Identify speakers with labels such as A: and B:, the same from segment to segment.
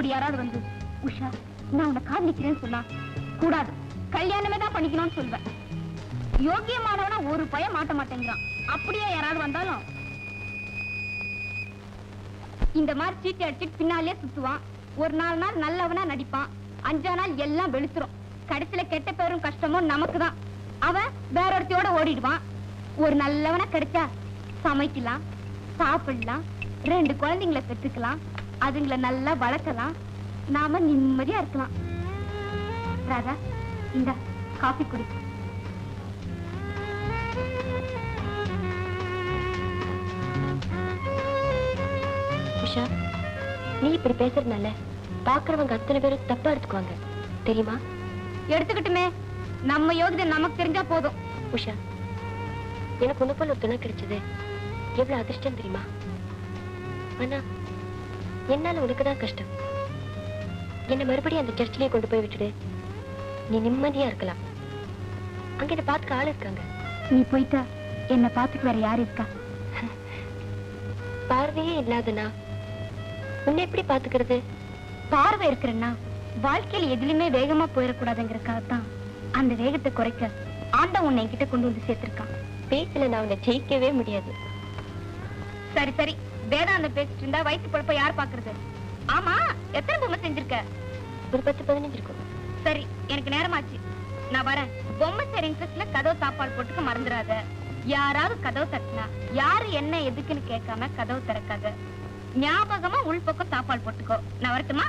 A: அப்படி யாராவது வந்து உஷா நான் உன்னை காதலிக்கிறேன்னு சொன்னா கூடாது, கல்யாணமே தான் பண்ணிக்கணும்னு சொல்வேன். யோகியமானவனா ஒரு பயம் மாட்ட மாட்டேங்கிறான். அப்படியே யாராவது வந்தாலும் இந்த மாதிரி சீட்டு அடிச்சுட்டு பின்னாலே சுத்துவான். ஒரு 4 நாள் நல்லவனா நடிப்பான், 5 நாள் எல்லாம் வெளுத்துரும். கடைசியில கெட்ட பேரும் கஷ்டமும் நமக்கு தான். அவன் வேற ஒருத்தையோட ஓடிடுவான். ஒரு நல்லவனா கிடைச்சா சமைக்கலாம், சாப்பிடலாம், 2 குழந்தைங்களை பெற்றுக்கலாம், அதுங்களை நல்லா வளர்க்கலாம், நாம நிம்மதியா இருக்கலாம். ராதா இந்த காபி குடி.
B: உஷா, நீ இப்படி பேசுறதுனால பாக்குறவங்க அத்தனை பேரும் தப்பா எடுத்துக்குவாங்க தெரியுமா?
A: எடுத்துக்கிட்டுமே, நம்ம யோகிதை நமக்கு தெரிஞ்சா போதும்.
B: உஷா, எனக்கு உன்னை போல ஒரு துணை கிடைச்சது எவ்வளவு அதிர்ஷ்டம் தெரியுமா? ஆனா என்னால உனக்குதான் கஷ்டம். என்ன மறுபடியும் அந்த சர்ச்சிலேயே கொண்டு போய் விட்டுடு, நீ நிம்மதியா இருக்கலாம். அங்க என்ன பாத்துக்க ஆள் இருக்காங்க.
A: நீ போயிட்டா என்ன பாத்துக்கு வேற யாரு இருக்கா?
B: பார்வையே இல்லாதனா உன்னை எப்படி பாத்துக்கிறது?
A: பார்வை இருக்கிறன்னா வாழ்க்கையில எதுலயுமே வேகமா போயிடக்கூடாதுங்கிறதுக்காகத்தான் அந்த வேகத்தை குறைக்க ஆண்டவன் உன்னை என்கிட்ட கொண்டு வந்து சேர்த்திருக்கான்.
B: பேச்சுல நான் உன்னை ஜெயிக்கவே முடியாது.
A: சரி சரி, வேதாந்தம் பேசிட்டு இருந்தா வயிற்று பொழப்ப யார் பாக்குறது? ஆமா, எத்தனை பொம்மை செஞ்சிருக்க?
B: ஒரு 10-15 இருக்கும்.
A: சரி, எனக்கு நேரமாச்சு, நான் வரேன். பொம்மை செய்ற இன்ட்ரெஸ்ட்ல கதவு சாப்பாடு போட்டுக்க மறந்துடாத. யாராவது கதவு தட்டினா யாரு என்ன எதுக்குன்னு கேட்காம கதவு திறக்காத. ஞாபகமா உள்பக்கம் சாப்பாடு போட்டுக்கோ. நான் வரட்டுமா?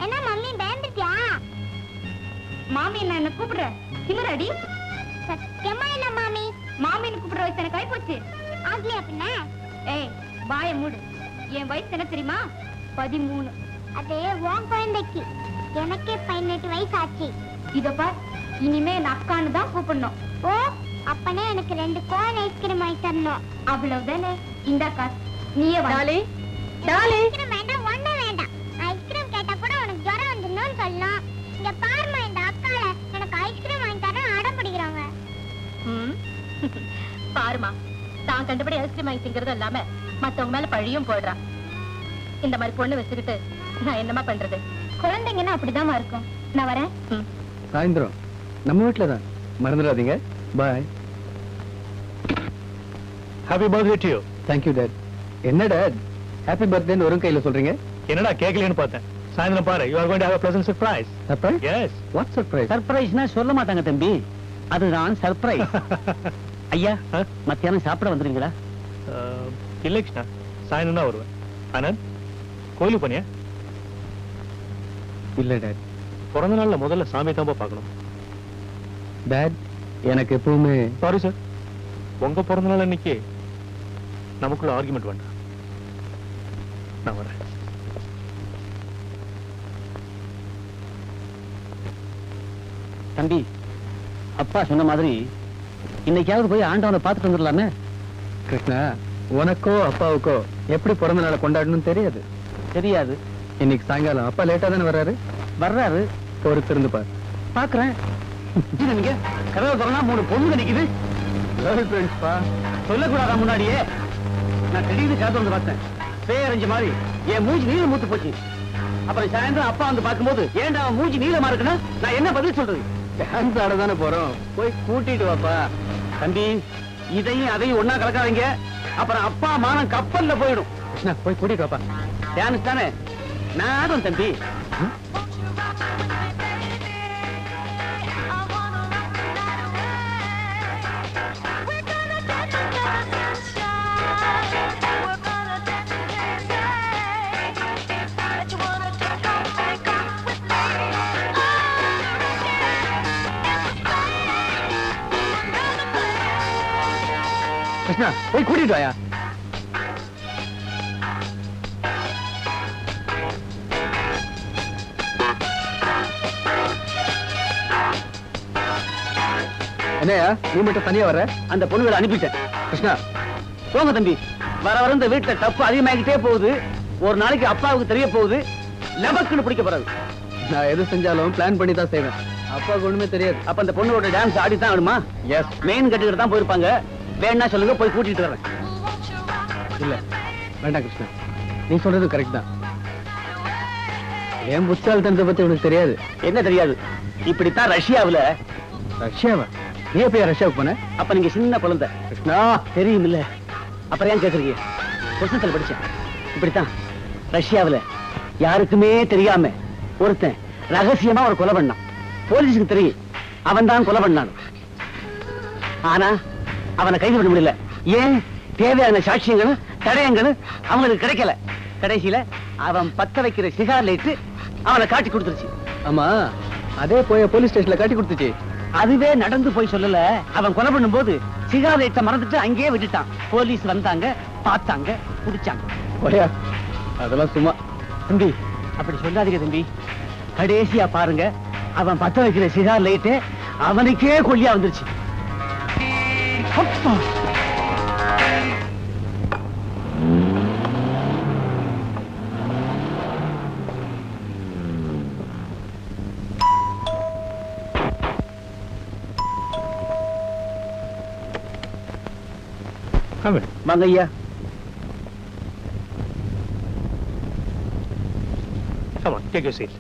A: என்ன மம்மி பயந்துட்டியா? மாமி நான் என்ன கூப்பிடுற சிமரடி? சத்தியமா என்ன மாமி? மாமின்னு கூப்பிடுற வயசு எனக்கு ஆயி போச்சு. ஆகலையா பின்ன? ஏய் வாய மூடு. என் வயசு என்ன தெரியுமா? 13. அதே உன் குழந்தைக்கு. எனக்கே 18 வயசு ஆச்சு. இத பார், இனிமே நான் அக்கான்னு தான் கூப்பிடணும். ஓ, அப்பனே எனக்கு 2 கோன் ஐஸ்கிரீம் வாங்கி தரணும். அவ்வளவுதானே? இந்த காசு நீயே வாங்கி. ஐஸ்கிரீம் வேண்டாம், ஒண்ணு வேண்டாம். ஐஸ்கிரீம் கேட்டா கூட உனக்கு ஜுரம் வந்துடணும்னு சொல்லலாம். இங்க பாருமா, இந்த அக்கால எனக்கு ஐஸ்கிரீம் வாங்கி தரேன் அடம் பிடிக்கிறாங்க.
B: பாருமா, தான் கண்டுபடி ஐஸ்கிரீம் வாங்கி திங்கிறது இல்லாம மத்தவங்க மேல பழியும் போடுறான். இந்த மாதிரி பொண்ணு வச்சுக்கிட்டு நான் என்னமா பண்றது?
A: குழந்தைங்கன்னா அப்படிதான் இருக்கும். நான் வரேன்.
C: சாயந்தரம் நம்ம வீட்டுல தான், மறந்துடாதீங்க. Bye.
D: Happy birthday to you.
C: Thank you dad. என்ன டாட், ஹாப்பி பர்த்டேன்னு ஒரு கையில சொல்றீங்க?
D: என்னடா கேக்கலன்னு பார்த்தேன். சாயந்தரம் பாரு, you are going to have a pleasant surprise.
C: Surprise?
D: Yes.
C: What surprise?
E: சர்ப்ரைஸ்னா சொல்ல மாட்டாங்க தம்பி, அதுதான் சர்ப்ரைஸ். ஐயா, மத்தியானம் சாப்பிட வந்துருங்களா?
D: இல்ல கிருஷ்ணா, சாயந்தரம் தான் வருவேன். ஆனந்த், கோயிலுக்கு போனியா?
C: இல்ல டாட்.
D: பிறந்த நாள்ல முதல்ல சாமி தான் பார்க்கணும்.
C: டாட், எனக்கு எப்பவுமே
D: சாரி சார், உங்க பிறந்த நாள் அன்னைக்கு நமக்குள்ள ஆர்குமெண்ட் வேண்டாம். நான் வரேன்.
E: தம்பி, அப்பா சொன்ன மாதிரி இன்னைக்காவது போய் ஆண்டவனை பார்த்துட்டு வந்துடலாமே.
C: கிருஷ்ணா, உனக்கோ அப்பாவுக்கோ எப்படி பிறந்த நாளை கொண்டாடணும்னு தெரியாது.
E: தெரியாது.
C: இன்னைக்கு சாயங்காலம் அப்பா லேட்டா தானே வர்றாரு.
E: வர்றாரு,
C: பொறுத்திருந்து பாரு.
E: பாக்குறேன். நீங்க கதவை திறந்தா 3 பொண்ணுங்க நிக்குது. சொல்லக்கூடாதா முன்னாடியே? நான் திடீர்னு கதை வந்து பார்த்தேன், பேரஞ்ச மாதிரி என் மூஞ்சி நீளம் மூத்து போச்சு. அப்புறம் சாயந்தரம் அப்பா வந்து பார்க்கும்போது ஏன்டா அவன் மூஞ்சி நீளமா இருக்குன்னா நான் என்ன பதில் சொல்றது?
C: டான்ஸ் ஆட தானே போறோம், போய் கூட்டிட்டு வாப்பா.
E: தம்பி, இதையும் அதையும் ஒன்னா கலக்காதீங்க, அப்புறம் அப்பா மானம் கப்பல்ல போயிடும்.
C: கிருஷ்ணா, போய் கூட்டிட்டு வாப்பா.
E: டான்ஸ் தானே, நான் ஆடும் தம்பி.
C: கிருஷ்ணா, போய் கூட்டிட்டு வாயா. என்னையா நீ மட்டும் தனியா வர்ற?
E: அந்த பொண்ணுகளை அனுப்பிட்டேன்.
C: கிருஷ்ணா,
E: போங்க தம்பி, வர வர இந்த வீட்டுல தப்பு அதிகமாகிட்டே போகுது. ஒரு நாளைக்கு அப்பாவுக்கு தெரிய போகுது, லபக்குன்னு பிடிக்க போறது.
C: நான் எது செஞ்சாலும் பிளான் பண்ணி தான் செய்வேன். அப்பாவுக்கு ஒண்ணுமே தெரியாது.
E: அப்ப அந்த பொண்ணோட டான்ஸ் ஆடி தான் ஆடுமா?
C: எஸ்.
E: மெயின் கட்டுக்கிட்டு தான் போயிருப்பாங்க. வேணா சொல்லுங்க, போய் கூட்டிட்டு வரேன்.
C: இல்ல வேண்டாம் கிருஷ்ணா, நீ சொல்றது கரெக்ட் தான். என் புத்தால்தனத்தை பத்தி உனக்கு தெரியாது.
E: என்ன தெரியாது? இப்படித்தான் ரஷ்யாவுல.
C: ரஷ்யாவா? நீ எப்ப ரஷ்யாவுக்கு போன?
E: அப்ப நீங்க சின்ன குழந்தை.
C: கிருஷ்ணா
E: தெரியும் இல்ல, அப்புறம் ஏன் கேக்குறீங்க? புத்தகத்துல படிச்சேன். இப்படித்தான் ரஷ்யாவுல யாருக்குமே தெரியாம ஒருத்தன் ரகசியமா ஒரு கொலை பண்ணான். போலீஸுக்கு தெரியும் அவன் தான் கொலை பண்ணான். ஆனா அவனை கைது பண்ண முடியல. ஏன்? தேவையான சாட்சியங்களும் தடயங்களும் அவங்களுக்கு கிடைக்கல. கடைசியில அவன் பத்த வைக்கிற சிகார் லைட்டு அவனை காட்டி கொடுத்துருச்சு.
C: ஆமா, அதே போய் போலீஸ் ஸ்டேஷன்ல காட்டி கொடுத்துச்சு.
E: அதுவே நடந்து போய் சொல்லல. அவன் கொலை பண்ணும் போது சிகார் லைட்டை மறந்துட்டு அங்கேயே விட்டுட்டான். போலீஸ் வந்தாங்க, பார்த்தாங்க, குடிச்சாங்க.
C: போயா, அதெல்லாம் சும்மா.
E: தம்பி அப்படி சொல்லாதீங்க தம்பி. கடைசியா பாருங்க, அவன் பத்த வைக்கிற சிகார் லைட்டு அவனுக்கே கொல்லியா வந்துருச்சு. அப்பா.
D: Come in.
E: வாங்க ஐயா.
D: Come on, take your seat.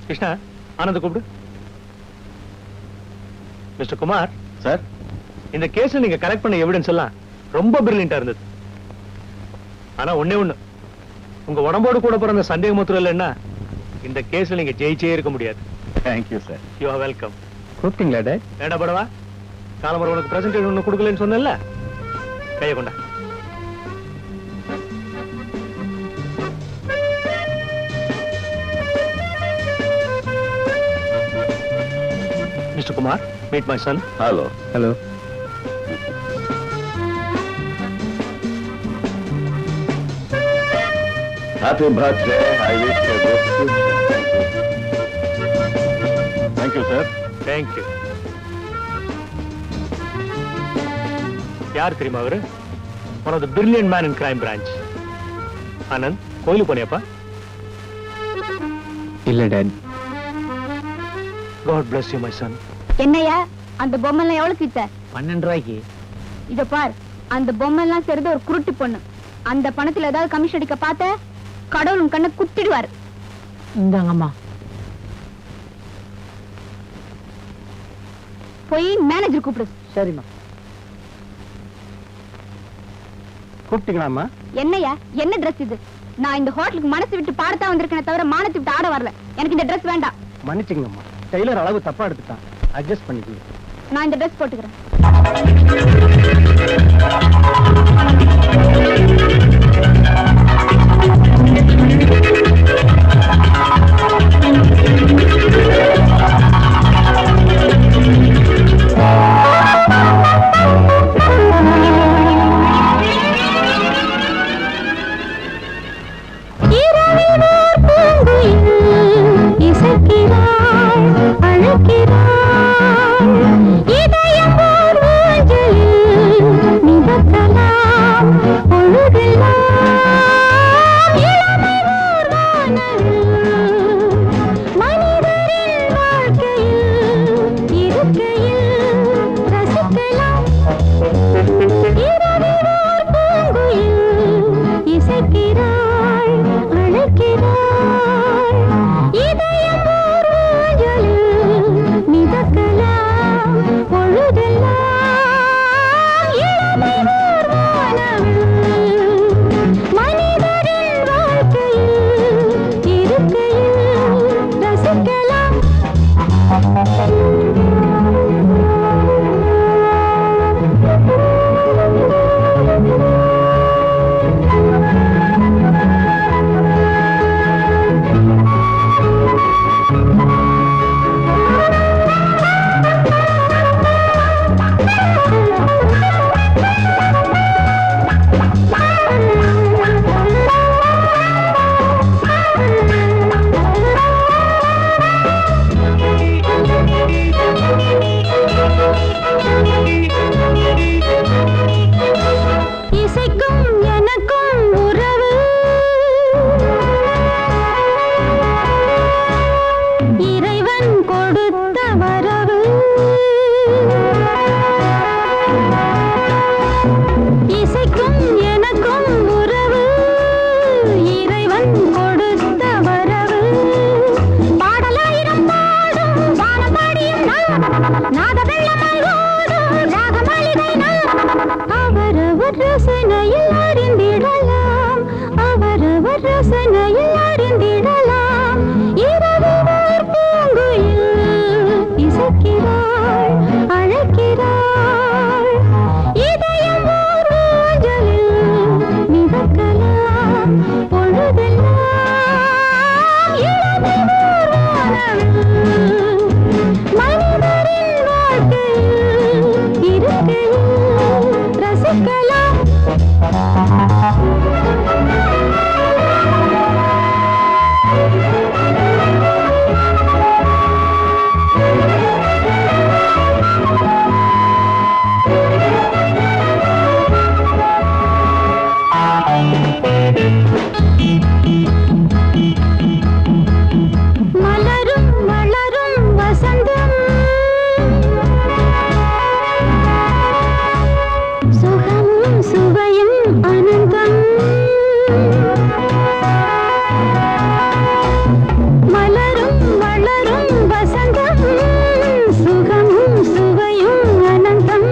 D: Krishna, ஆனந்த கூப்பிடு. மிஸ்டர் குமார்
C: சார்,
D: இந்த கேஸ்ல நீங்க கலெக்ட் பண்ண எவிடன்ஸ் எல்லாம் ரொம்ப பிரில்லியண்டா இருந்தது. ஆனா ஒண்ணே ஒண்ணு, உங்க உடம்போடு கூட பிறந்த சந்தேகமுத்திரம் இல்லைன்னா இந்த கேஸ்ல நீங்க ஜெயிச்சே இருக்க முடியாது.
C: Thank you sir.
D: You are welcome.
C: கூப்பிட்டீங்களா டேட்?
D: ஏடா படவா, காலம்பரம் உனக்கு பிரசன்டேஷன் ஒண்ணு கொடுக்கலன்னு சொன்னேன்ல, கையை கொண்டா. Mr. Kumar, meet my son.
C: Hello. Hello.
F: Happy birthday. I wish you a good future. Thank you, sir.
D: Thank you. யார் தெரியுமா அவரு? One of the brilliant man in crime branch. Anand, கோயிலுக்கு போனியாப்பா?
C: இல்ல date.
D: God bless you, my son.
A: என்னையா அந்த பொம்மை எல்லாம் எவ்வளவு வித்த?
E: 12 ரூபாய்க்கு.
A: இத பார், அந்த பொம்மை எல்லாம் சேர்ந்து ஒரு குருட்டு பொண்ணு. அந்த பணத்துல ஏதாவது கமிஷன் அடிக்க பார்த்த கடவுள் உன் கண்ணை குத்திடுவாரு.
E: இந்தாங்கம்மா.
A: போய் மேனேஜர் கூப்பிடு.
E: சரிம்மா. கூப்பிட்டீங்களாம்மா?
A: என்னையா, என்ன ட்ரெஸ் இது? நான் இந்த ஹோட்டலுக்கு மனசு விட்டு பாடத்தான் வந்திருக்கேனே தவிர மானத்தை விட்டு ஆட வரல. எனக்கு இந்த ட்ரெஸ் வேண்டாம்.
E: மன்னிச்சுங்கம்மா, டெய்லர் அளவு தப்பா எடுத்துட்டான். அட்ஜஸ்ட் பண்ணிக்கோங்க.
A: நான் இந்த ட்ரெஸ் போட்டுக்கிறேன். இதயம் போல் ஊஞ்சலில் மிதக்கலாம். ரசனையில் அறிந்திடலாம் அவரவர் ரசனையில் அறிந்திடலாம் இரவினர் பூங்குயில் இசைக்கிறாள் அழைக்கிறாள் இதயம் ஓர் ஊஞ்சலில் மிதக்கலாம் பொழுதெல்லாம் இளமை ஓர் வானவில் மனிதரின் வாழ்க்கையில் இருக்கையில் ரசிக்கலாம் மலரும் மலரும் வசந்தம் சுகமும் சுவையும் அனந்தம் மலரும் மலரும் வசந்தம் சுகமும் சுவையும் அனந்தம்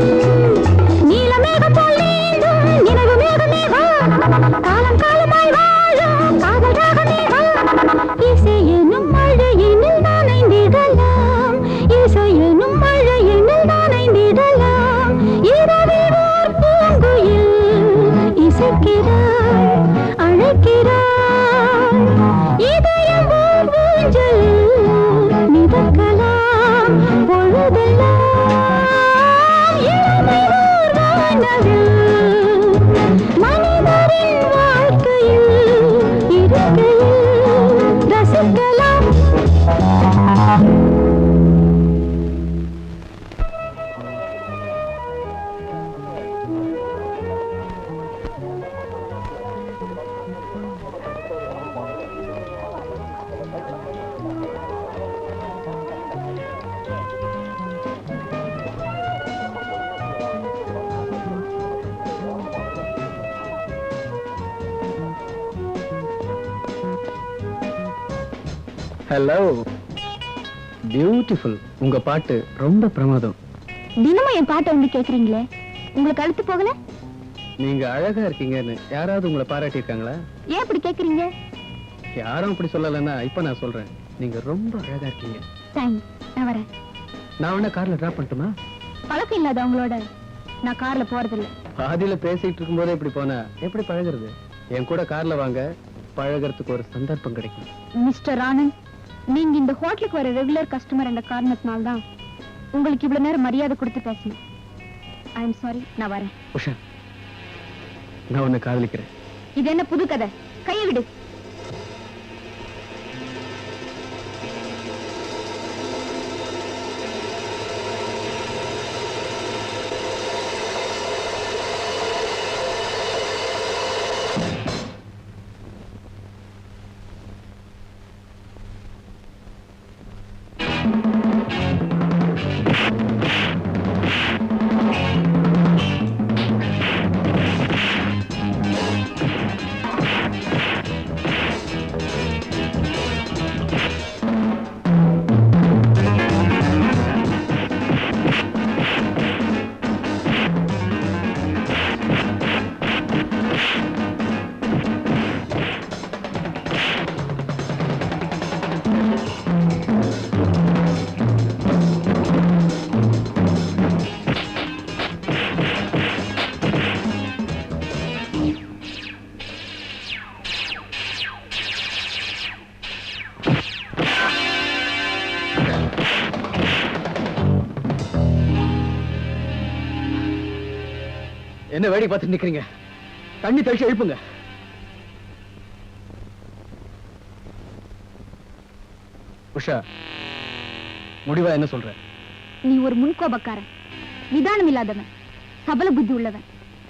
A: நீலமேகம் போல் நீந்தும் நினைவு மேகம் காலம் காலமாய் வாழும் காதல் ராகமேகம் இசையெனும் மழையினில் நனைந்திடலாம் இசையெனும் மழையினில் நனைந்திடலாம் இரவில் ஓர் பூங்குயில் இசைக்கிறாள் அழைக்கிறாள் இதயம் ஓர் ஊஞ்சலில் மிதக்கலாம் பொழுதெல்லாம் இளமை ஓர் வானவில் மனிதரின் வாழ்க்கையில் இருக்கையில் ரசிக்கலாம்
C: ஹலோ பியூட்டிஃபுல். உங்க பாட்டு ரொம்ப பிரமாதம்.
A: தினமும் என் பாட்டை வந்து கேக்குறீங்களே உங்களுக்கு அழுத்து போகல
C: நீங்க அழகா இருக்கீங்கன்னு யாராவது உங்களை பாராட்டியிருக்காங்களா?
A: ஏன் இப்படி கேக்குறீங்க
C: யாரும் அப்படி சொல்லலைன்னா இப்ப நான் சொல்றேன். நீங்க ரொம்ப அழகா இருக்கீங்க.
A: தேங்க்ஸ் நான் வரேன்
C: நான் வேணா கார்ல டிராப் பண்ணட்டுமா?
A: பழக்கம் இல்லாத அவங்களோட நான் கார்ல போறதில்ல
C: பாதியில பேசிட்டு இருக்கும்போதே இப்படி போனா எப்படி பழகுறது? என் கூட கார்ல வாங்க, பழகிறதுக்கு ஒரு சந்தர்ப்பம் கிடைக்கும்.
A: மிஸ்டர் ஆனந்த் நீங்க இந்த ஹோட்டலுக்கு வர ரெகுலர் கஸ்டமர் என்ற காரணத்தினால தான் உங்களுக்கு இவ்வளவு நேரம் மரியாதை கொடுத்து பேசணும். ஐ எம் சாரி நான் வரேன்.
C: உஷா, நான் உன்னை காதலிக்கிறேன்.
A: இது என்ன புது கதை? கையை விடு.
C: என்ன வேடி பார்த்து நிக்கிறீங்க? தண்ணி தெளிச்சு எழுப்புங்க. உஷா, முடிவா என்ன சொல்ற?
A: நீ ஒரு முன்கோபக்காரன், நிதானம் இல்லாதவன், சபல புத்தி உள்ளவன்,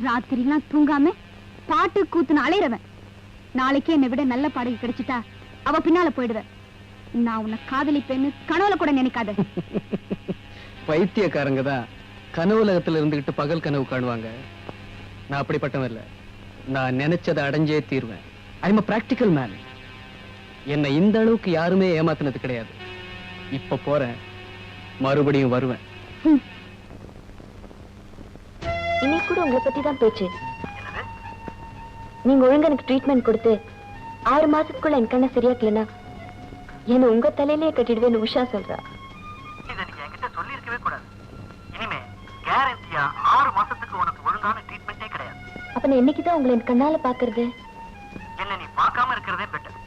A: ராத்திரிலாம் தூங்காம பாட்டு கூத்துன்னு அலைறவன். நாளைக்கே என்னை விட நல்ல பாடகி கிடைச்சிட்டா அவ பின்னால போயிடுவேன். நான் உன்னை காதலிப்பேன்னு கனவுல கூட நினைக்காத.
C: பைத்தியக்காரங்க தான் கனவுலகத்துல இருந்துகிட்டு பகல் கனவு காணுவாங்க. நான் அப்படிப்பட்டவன் இல்ல. நான் நினைச்சதை அடைஞ்சே தீர்வேன். I am a practical man. என்னை இந்த அளவுக்கு யாருமே ஏமாத்தினது கிடையாது. இப்ப போறேன், மறுபடியும் வருவேன்.
B: இன்னைக்கு கூட உங்களை பத்தி தான் பேச்சு. நீங்க ஒழுங்கா எனக்கு ட்ரீட்மெண்ட் கொடுத்து 6 மாசத்துக்குள்ள என் கண்ணை சரியாக்கலனா என்ன உங்க தலையிலேயே கட்டிடுவேன்னு உஷா சொல்றா.
E: இதை நீங்க என்கிட்ட சொல்லி இருக்கவே கூடாது. இனிமே கேரண்டியா 6 மாசத்துக்கு உனக்கு ஒழுங்கான ட்ரீட்மெண்டே கிடையாது.
B: அப்ப நான் என்னைக்குதான் உங்களை என் கண்ணால பாக்குறது?
E: என்ன நீ பார்க்காம இருக்கிறதே பெட்டர்.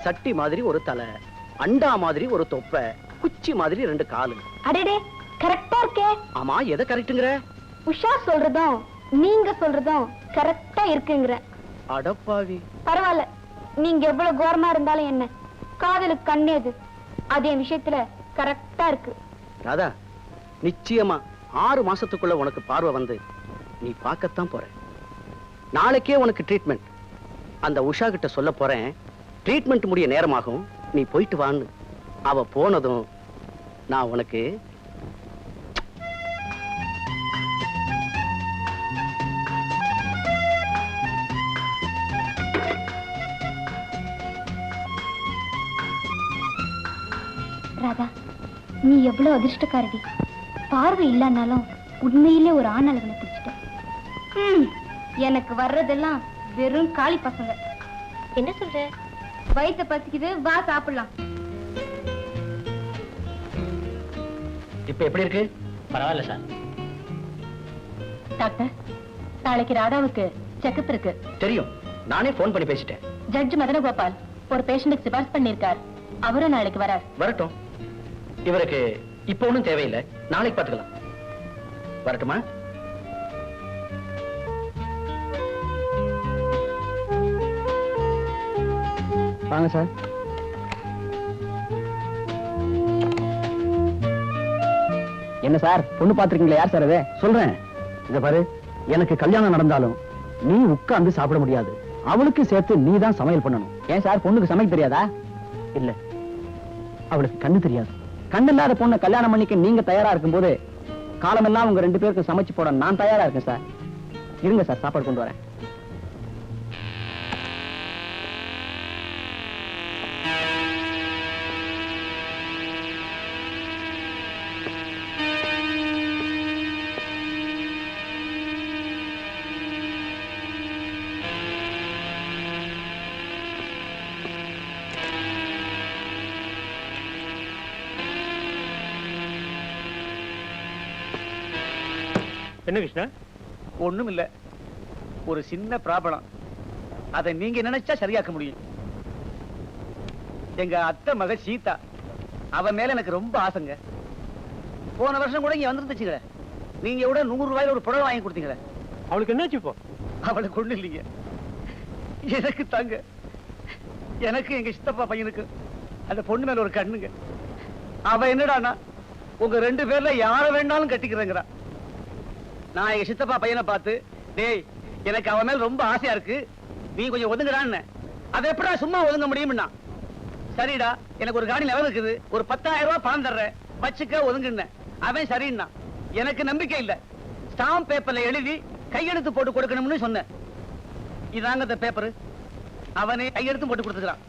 C: சட்டி மாதிரி ஒரு தலை, அண்டா மாதிரி ஒரு தொப்பை, குச்சி மாதிரி 2 காலு.
B: அடடே, கரெக்டா இருக்கே.
C: ஆமா, எதை கரெக்ட்டுங்கிற?
B: உஷா சொல்றதும் நீங்க சொல்றதும் கரெக்டா இருக்குங்கிற.
C: அடப்பாவி.
B: பரவாயில்ல, நீங்க எவ்வளவு கோரமா இருந்தாலும் என்ன, காதலுக்கு கண்ணேது. அதே விஷயத்துல கரெக்டா இருக்கு.
C: ராதா, நிச்சயமா 6 மாசத்துக்குள்ள உனக்கு பார்வை வந்து நீ பார்க்கத்தான் போற. நாளைக்கே உனக்கு ட்ரீட்மெண்ட். அந்த உஷா கிட்ட சொல்ல போறேன், ட்ரீட்மெண்ட் முடிய நேரமாகும், நீ போயிட்டு வான்னு. அவ போனதும் நான் உனக்கு
A: ராதா, நீ எவ்வளவு அதிர்ஷ்டக்காரடி. பார்வை இல்லைன்னாலும் உண்மையிலே ஒரு ஆண் அழகனை பிடிச்சிட்ட. எனக்கு வர்றதெல்லாம் வெறும் காளி பசங்க.
B: என்ன சொல்ற?
A: வயிற்று பசிக்குது, வா சாப்பிடலாம்.
C: இப்ப எப்படி இருக்கு? பரவாயில்ல சார்.
B: டாக்டர், நாளைக்கு ராதாவுக்கு செக்கப் இருக்கு.
C: தெரியும், நானே போன் பண்ணி பேசிட்டேன்.
B: ஜட்ஜ் மதனகோபால் ஒரு பேஷண்ட்டுக்கு சிபாரிசு பண்ணிருக்கார். அவரும் நாளைக்கு வரார்.
C: வரட்டும். இவருக்கு இப்ப ஒண்ணும் தேவையில்லை, நாளைக்கு பாத்துக்கலாம். வரட்டுமா? வாங்க சார். என்ன சார், பொண்ணு பாத்துருக்கீங்களா? யார் சார் அது? சொல்றேன். இத பாரு, எனக்கு கல்யாணம் நடந்தாலும் நீ உட்கார்ந்து சாப்பிட முடியாது. அவளுக்கு சேர்த்து நீ தான் சமையல் பண்ணணும். ஏன் சார், பொண்ணுக்கு சமைக்க தெரியாதா? இல்ல, அவளுக்கு கண்ணு தெரியாது. கண்ணு இல்லாத பொண்ணை கல்யாணம் பண்ணிக்க நீங்க தயாரா இருக்கும் போது காலமெல்லாம் உங்க 2 பேருக்கு சமைச்சு போட நான் தயாரா இருக்கேன் சார். இருங்க சார், சாப்பாடு கொண்டு வரேன்.
D: என்ன கிருஷ்ணா?
E: ஒண்ணும் இல்ல, ஒரு சின்ன ப்ராப்ளம். அதை நீங்க நினைச்சா சரியாக்க முடியும். எங்க அத்தை மக சீதா, அவ மேல எனக்கு ரொம்ப ஆசைங்க. போன வருஷம் கூட இங்க வந்துருந்துச்சுங்களே, நீங்க கூட 100 ரூபாயில ஒரு புடவை வாங்கி கொடுத்தீங்களே.
D: அவளுக்கு என்னாச்சு இப்போ?
E: அவளுக்கு ஒண்ணு இல்லைங்க, எனக்கு தாங்க. எனக்கு எங்க சித்தப்பா பையனுக்கு அந்த பொண்ணு மேல ஒரு கண்ணுங்க. அவ என்னடானா, உங்க 2 பேர்ல யார வேணாலும் கட்டிக்கிறேங்கிறா. நான் எங்க சித்தப்பா பையனை பார்த்து, டேய் எனக்கு அவன் மேல ரொம்ப ஆசையா இருக்கு, நீ கொஞ்சம் ஒதுங்குறான்னு. அதை எப்படா சும்மா ஒதுங்க முடியும்னா, சரிடா எனக்கு ஒரு காணி நிலம் இருக்குது, ஒரு 10,000 ரூபாய் பணம் தர்றேன், வச்சுக்க ஒதுங்குன்னு. அவன் சரின்னா. எனக்கு நம்பிக்கை இல்ல, ஸ்டாம்ப் பேப்பர்ல எழுதி கையெழுத்து போட்டு கொடுக்கணும்னு சொன்னேன். இதாங்க அந்த பேப்பர். அவனே கையெழுத்து போட்டு கொடுத்துக்கிறான்.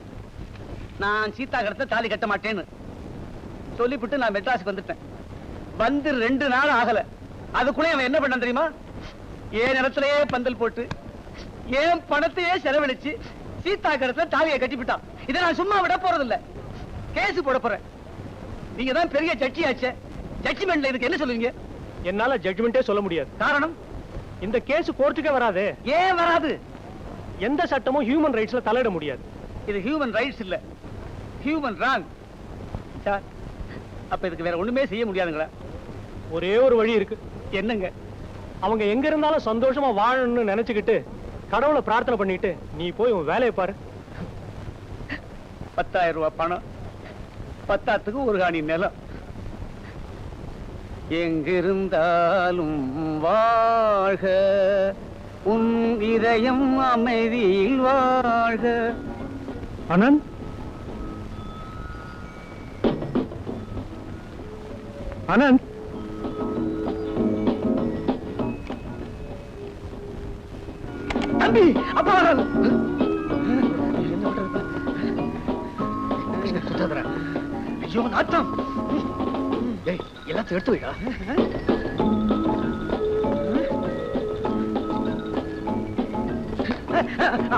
E: நான் சீதா கடத்த தாலி கட்ட மாட்டேன்னு சொல்லிவிட்டு நான் மெட்ராஸுக்கு வந்துட்டேன். வந்து 2 நாள் ஆகல, அதுக்குள்ளே அவன் என்ன பண்ணான் தெரியுமா? ஏன் இடத்துலயே பந்தல் போட்டு ஏன் பணத்தையே செலவழிச்சு சீதா கடத்துல தாலியை கட்டிவிட்டான். இதை நான் சும்மா விட போறதில்ல, கேஸ் போட போறேன். நீங்க தான் பெரிய ஜட்ஜி ஆச்சே, ஜட்ஜ்மெண்ட்ல இதுக்கு என்ன சொல்லுவீங்க?
D: என்னால ஜட்ஜ்மெண்டே சொல்ல முடியாது.
E: காரணம்?
D: இந்த கேஸ் கோர்ட்டுக்கே வராது.
E: ஏன் வராது?
D: எந்த சட்டமும் ஹியூமன் ரைட்ஸ்ல தலையிட முடியாது.
E: இது ஹியூமன் ரைட்ஸ் இல்ல, ஹியூமன் ராங். சார், அப்ப இதுக்கு வேற ஒண்ணுமே செய்ய முடியாதுங்களா?
D: ஒரே ஒரு வழி இருக்கு.
E: என்னங்க?
D: அவங்க எங்க இருந்தாலும் சந்தோஷமா வாழணும்னு நினைச்சுக்கிட்டு கடவுளை பிரார்த்தனை பண்ணிட்டு நீ போய் உன் வேலையை பாரு.
E: 10,000 ரூபாய் பணம், 10,000க்கு ஒரு காணி நிலம். எங்கிருந்தாலும் வாழ்க, உன் இதயம் அமைதியில் வாழ்க.
D: ஆனந்த், ஆனந்த்,
E: தம்பி, அப்பா வராது. ஐயோ நாட்டம். எல்லாத்தையும் எடுத்து வைடா.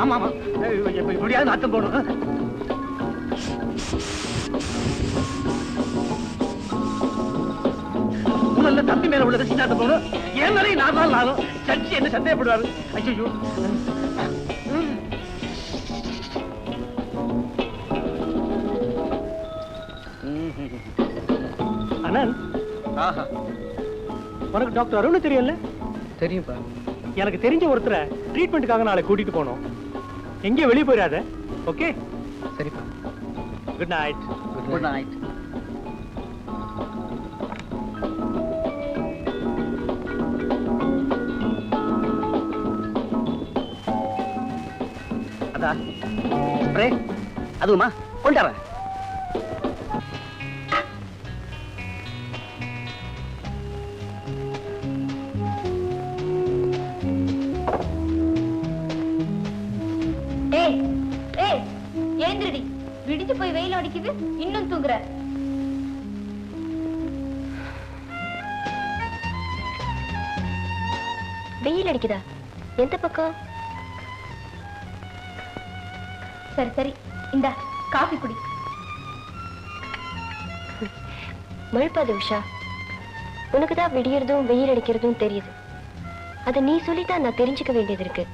E: ஆமா ஆமா இப்படியாவது நாத்தம் போடும். முதல்ல தம்பி மேல உள்ள ரிஸ்க் நாத்தம் போடும். ஏன் மேலே நானும் சர்ச்சி என்ன சந்தேகப்படுவாரு. ஐயோ
D: அனந்த்,
C: ஆஹா,
D: உனக்கு டாக்டர் அருண் தெரியல?
C: தெரியும்பா.
D: எனக்கு தெரிஞ்ச ஒருத்தரை ட்ரீட்மெண்ட்டுக்காக நாளை கூட்டிட்டு போனோம். எங்கேயும் வெளியே போயிடாத. ஓகே,
C: சரிப்பா.
D: Good night.
E: Good night. அதா ஸ்ப்ரே அதுவுமா கொண்டாறேன்.
A: ஏய் ஏய் ஏந்திரடி, விடிச்சு போய் வெயில் அடிக்குது, இன்னும் தூங்குற?
B: வெயில் அடிக்குதா? எந்த பக்கம்?
A: சரி சரி, இந்த காஃபி குடி.
B: மழுப்பாது உஷா, உனக்குதான் விடியறதும் வெயில் அடிக்கிறதும் தெரியுது. அதை நீ சொல்லித்தான் நான் தெரிஞ்சுக்க வேண்டியது இருக்கு.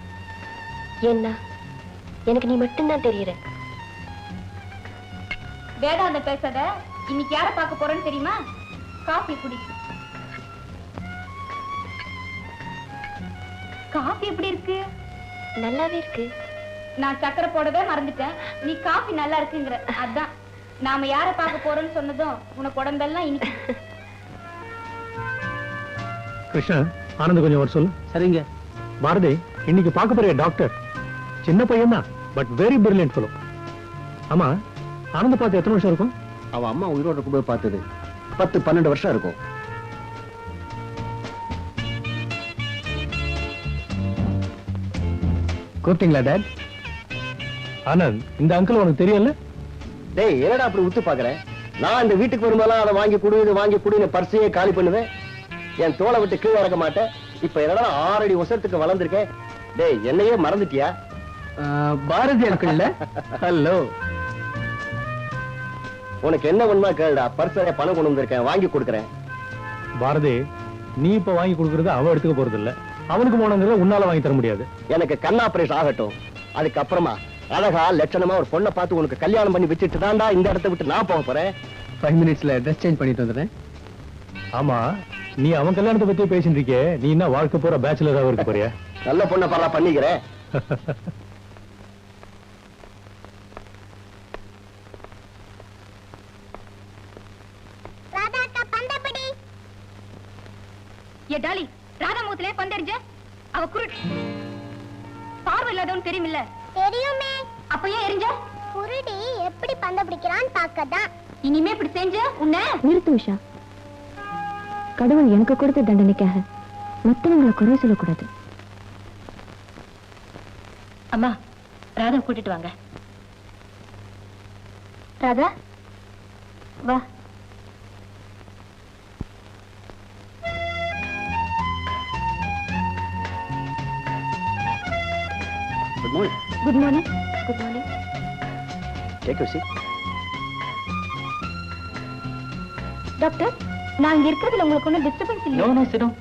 B: ஏன்னா எனக்கு நீ மட்டும்தான் தெரியற.
A: வேதாந்த பேசாத. இன்னைக்கு யார பார்க்க போறேன்னு தெரியுமா? காஃபி குடி. காஃபி எப்படி இருக்கு?
B: நல்லாவே இருக்கு.
A: நான் சக்கரை போடவே மறந்துட்டேன். நீ காஃபி நல்லா இருக்குங்கிற. அதான் நாம யார பார்க்க போறோம்னு சொன்னதும் உனக்கு உடம்பெல்லாம் இன்னைக்கு.
D: கிருஷ்ணா, ஆனந்த் கொஞ்சம் வர சொல்லு.
E: சரிங்க.
D: பாரதி, இன்னைக்கு பார்க்க போறிய டாக்டர் சின்ன பையன் தான், பட் வெரி பிரில்லியன்ட் ஃபெலோ. ஆமா, ஆனந்த் பார்த்து எத்தனை வருஷம் இருக்கும்?
E: அவ அம்மா உயிரோட இருக்கும்போது பார்த்தது 10-12 வருஷம் இருக்கும்.
C: கூப்பிட்டீங்களா டாட்?
D: ஆனந்த், இந்த அங்கிள் உனக்கு தெரியல?
E: டேய், என்னடா அப்படி உத்து பாக்குற? நான் இந்த வீட்டுக்கு வரும்போதெல்லாம் அதை வாங்கி குடு, இது வாங்கி குடுன்னு பர்சையே காலி பண்ணுவேன். என் தோலை விட்டு கீழே இறக்க மாட்டேன். இப்ப என்னடா 6 அடி உசரத்துக்கு வளர்ந்துருக்கேன். டேய், என்னையே மறந்துட்டியா?
C: பாரதி அங்கிள். ஹலோ,
E: உனக்கு என்ன வேணுமா கேளுடா. பர்சைய பணம் கொண்டு வந்திருக்கேன், வாங்கி கொடுக்குறேன்.
D: பாரதி, நீ இப்ப வாங்கி கொடுக்கறது அவன் எடுத்துக்க போறது இல்ல. அவனுக்கு போனங்கிறத உன்னால வாங்கி தர முடியாது.
E: எனக்கு கண் ஆபரேஷன் ஆகட்டும், அதுக்கப்புறமா அழகா லட்சணமா ஒரு பொண்ணை பார்த்து உனக்கு கல்யாணம் பண்ணி வச்சுட்டு தான்டா இந்த இடத்தை விட்டு நான் போக போறேன்.
C: 5 மினிட்ஸ்ல ட்ரெஸ் சேஞ்ச் பண்ணிட்டு வந்துடுறேன்.
D: ஆமா, நீ அவன் கல்யாணத்தை பத்தி பேசிட்டு இருக்கே, நீ என்ன வாழ்க்கை பூரா பேச்சுலராக இருக்க போறியா?
E: நல்ல பொண்ணை பாரா பண்ணிக்கிறேன்.
A: ஏ டாலி, ராதா முகத்திலே பந்தெறிஞ்ச அவ குருட் பார்வை இல்லாதவன் தெரியுமில்ல? தெரியுமே. அப்ப ஏன் எரிஞ்ச? குருடி எப்படி பந்த பிடிக்கிறான்னு பார்க்கதான். இனிமே இப்படி செஞ்ச உன்னை.
B: நிறுத்து உஷா. கடவுள் எனக்கு கொடுத்த தண்டனைக்காக மத்தவங்களை குறை சொல்லக்கூடாது. அம்மா, ராதா கூட்டிட்டு வாங்க.
A: ராதா வா.
E: Good morning.
A: Good morning.
B: Good morning.
E: Take you seat.
A: Doctor, நான் இங்க இருக்கிறதுல உங்களுக்கு ஒன்றும் டிஸ்டர்பன்ஸ் இல்லை?
C: No no, sit down.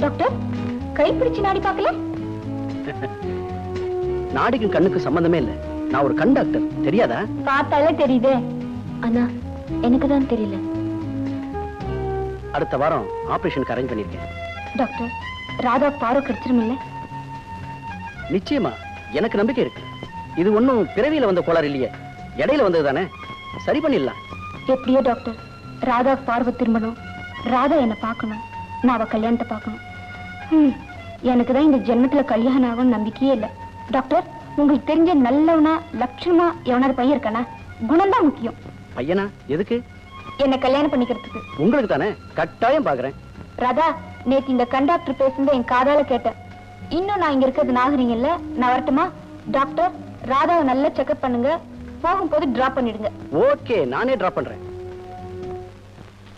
A: Doctor, கை பிடிச்சு நாடி பார்க்கல?
E: நாடிக்கும் கண்ணுக்கு சம்பந்தமே இல்ல. நான் ஒரு கண் டாக்டர், தெரியாதா?
A: பார்த்தாலே தெரியுதே.
B: அண்ணா, எனக்கு தான் தெரியல.
E: அடுத்த வாரம் ஆபரேஷனுக்கு அரேஞ்ச் பண்ணிருக்கேன்.
A: டாக்டர், ராதா பார்வை கிடைச்சிருமில்ல?
E: நிச்சயமா, எனக்கு நம்பிக்கை இருக்கு. இது ஒண்ணும் பிறவியில வந்த கோளாறு இல்லையே, இடையில வந்தது தானே. சரி பண்ணிடலாம்.
A: எப்படியோ டாக்டர், ராதா பார்வை திரும்பணும், ராதா என்ன பார்க்கணும், நான் அவ கல்யாணத்தை பார்க்கணும். எனக்கு தான் இந்த ஜென்மத்துல கல்யாணம் ஆகும் நம்பிக்கையே இல்லை. டாக்டர், உங்களுக்கு தெரிஞ்ச நல்லவனா லட்சணமா எவனாவது பையன் இருக்கானா? குணம் தான் முக்கியம்.
E: பையனா? எதுக்கு?
A: என்ன கல்யாணம் பண்ணிக்கிறதுக்கு.
E: உங்களுக்கு தானே, கட்டாயம் பாக்குறேன்.
A: ராதா, நேத்து இந்த கண்டாக்டர் பேசுனது என் காதால கேட்டேன். இன்னும் நான் இங்க இருக்கிறது நாகரிகம் இல்ல. நான் வரட்டுமா? டாக்டர், ராதாவை நல்லா செக்அப் பண்ணுங்க. போகும்போது டிராப் பண்ணிடுங்க.
E: ஓகே, நானே டிராப் பண்றேன்.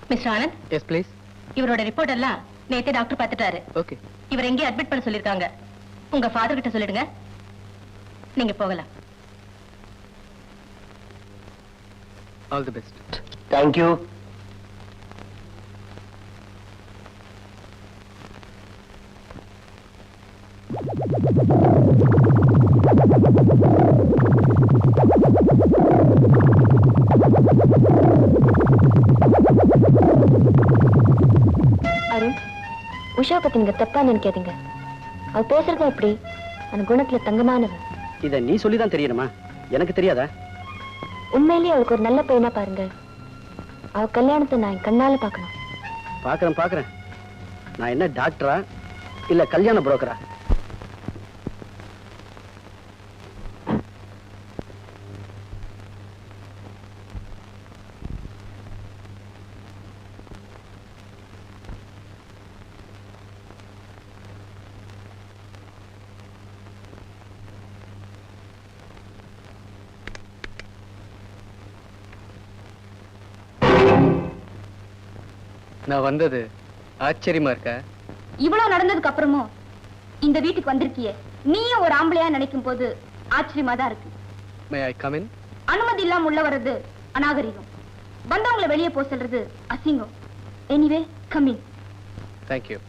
B: Mister Anand,
C: yes please.
B: இவரோட ரிப்போர்ட் எல்லாம் நேத்தே டாக்டர் பார்த்துட்டாரு.
C: ஓகே.
B: இவர் எங்கேயும் அட்மிட் பண்ண சொல்லிருக்காங்க. உங்க ஃபாதர் கிட்ட சொல்லிடுங்க. நீங்க போகலாம்.
C: All the best.
E: Thank you.
B: Arun, Usha பத்தி நீங்க தப்பா நினைக்காதீங்க. அவ பேசுறதா எப்படி? அந்த குணத்துல தங்கமானவ.
E: இத நீ சொல்லிதான் தெரியணுமா? எனக்கு தெரியாதா?
B: உண்மையிலேயே அவளுக்கு ஒரு நல்ல பையனா பாருங்க. அவ கல்யாணத்தை நான் என் கண்ணால பார்க்கணும்.
E: பாக்குறேன். நான் என்ன டாக்டரா இல்ல கல்யாண புரோக்கரா?
C: நான் வந்தது ஆச்சரியமா இருக்கா?
A: இவ்வளவு நடந்ததுக்கு அப்புறமும் இந்த வீட்டுக்கு வந்திருக்கியே, நீயும் ஒரு ஆம்பளையா நினைக்கும் போது ஆச்சரியமா தான் இருக்கு.
C: மே ஐ கம் இன்?
A: அனுமதி இல்லாம உள்ள வர்றது அநாகரிகம். வந்தவங்களை வெளியே போக சொல்றது அசிங்கம். Anyway come in.
C: Thank you.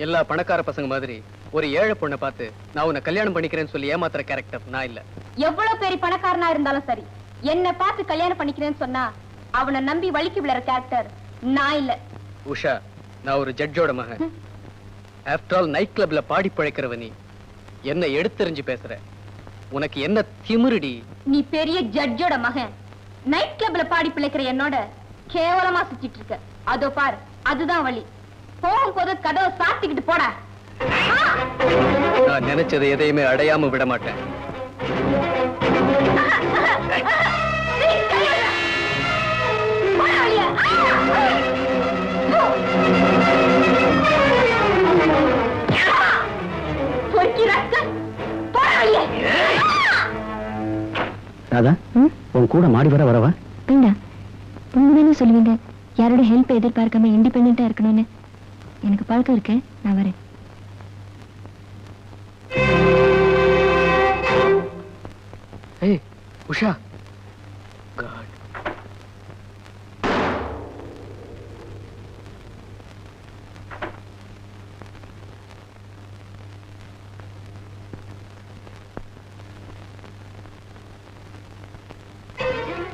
C: எல்லா பணக்கார பசங்க மாதிரி ஒரு ஏழை பொண்ணை பார்த்து நான் உன்னை கல்யாணம் பண்ணிக்கிறேன்னு சொல்லி ஏமாத்துற கேரக்டர் நான் இல்ல.
A: எவ்வளவு பெரிய பணக்காரனா இருந்தாலும் சரி, என்ன பார்த்து கல்யாணம் பண்ணிக்கிறேன்னு சொன்னா அவனை நம்பி வலிக்கு விழற கேரக்டர் நான் இல்ல.
C: உஷா, நான் ஒரு ஜட்ஜோட மகன். ஆஃப்டர் ஆல் நைட் கிளப்ல பாடி பழைக்கிறவ நீ என்ன எடுத்தெறிஞ்சு பேசுற? உனக்கு என்ன திமிருடி?
A: நீ பெரிய ஜட்ஜோட மகன். நைட் கிளப்ல பாடி பிழைக்கிற என்னோட கேவலமா சுத்திட்டு இருக்க. அதோ பாரு, அதுதான் வழி. போகும்போது கதவை சாத்திக்கிட்டு போடா.
C: நான் நினைச்சதை எதையுமே அடையாம விட மாட்டேன்.
E: ராதா, உன் கூட மாடி வர வரவா?
B: வேண்டாம், நீங்க தானே சொல்லுவீங்க யாரோட ஹெல்ப் எதிர்பார்க்காம இண்டிபெண்டா இருக்கணும்னு. எனக்கு பழக்கம் இருக்கு, நான் வரேன்.
C: ஏய் உஷா, God.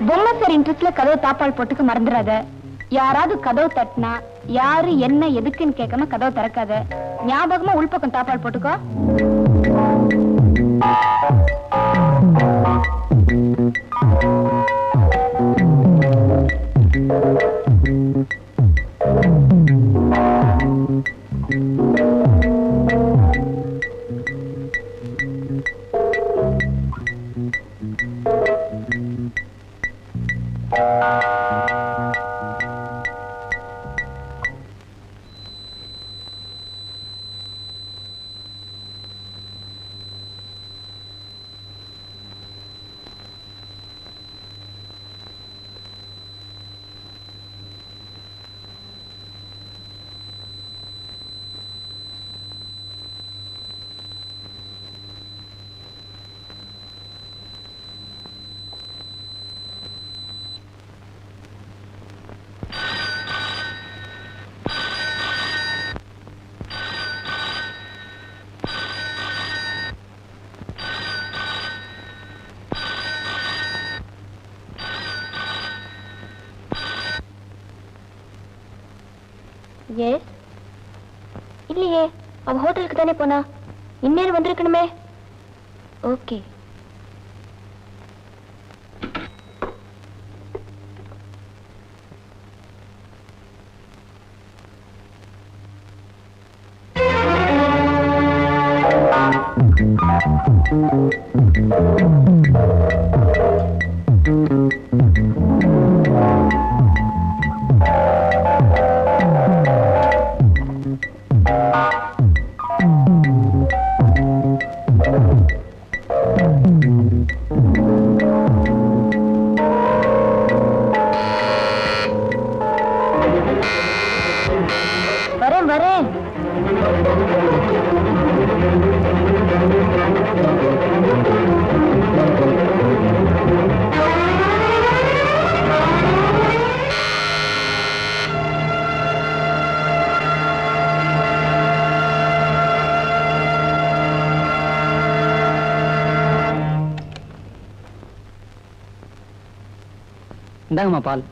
A: பொம்மை சார் இன்ட்ரெஸ்ட்ல கதவு தாப்பால் போட்டுக்க மறந்துடாத. யாராவது கதவு தட்டினா யாரு என்ன எதுக்குன்னு கேட்காம கதவு திறக்காத. ஞாபகமா உள்பக்கம் தாப்பால் போட்டுக்கோ.
B: எஸ். இல்லையே, அவ ஹோட்டலுக்கு தானே போனா. இந்நேரம் வந்திருக்கணுமே. ஓகே.
A: வரேன்.
C: இந்தாங்கம்மா பால்.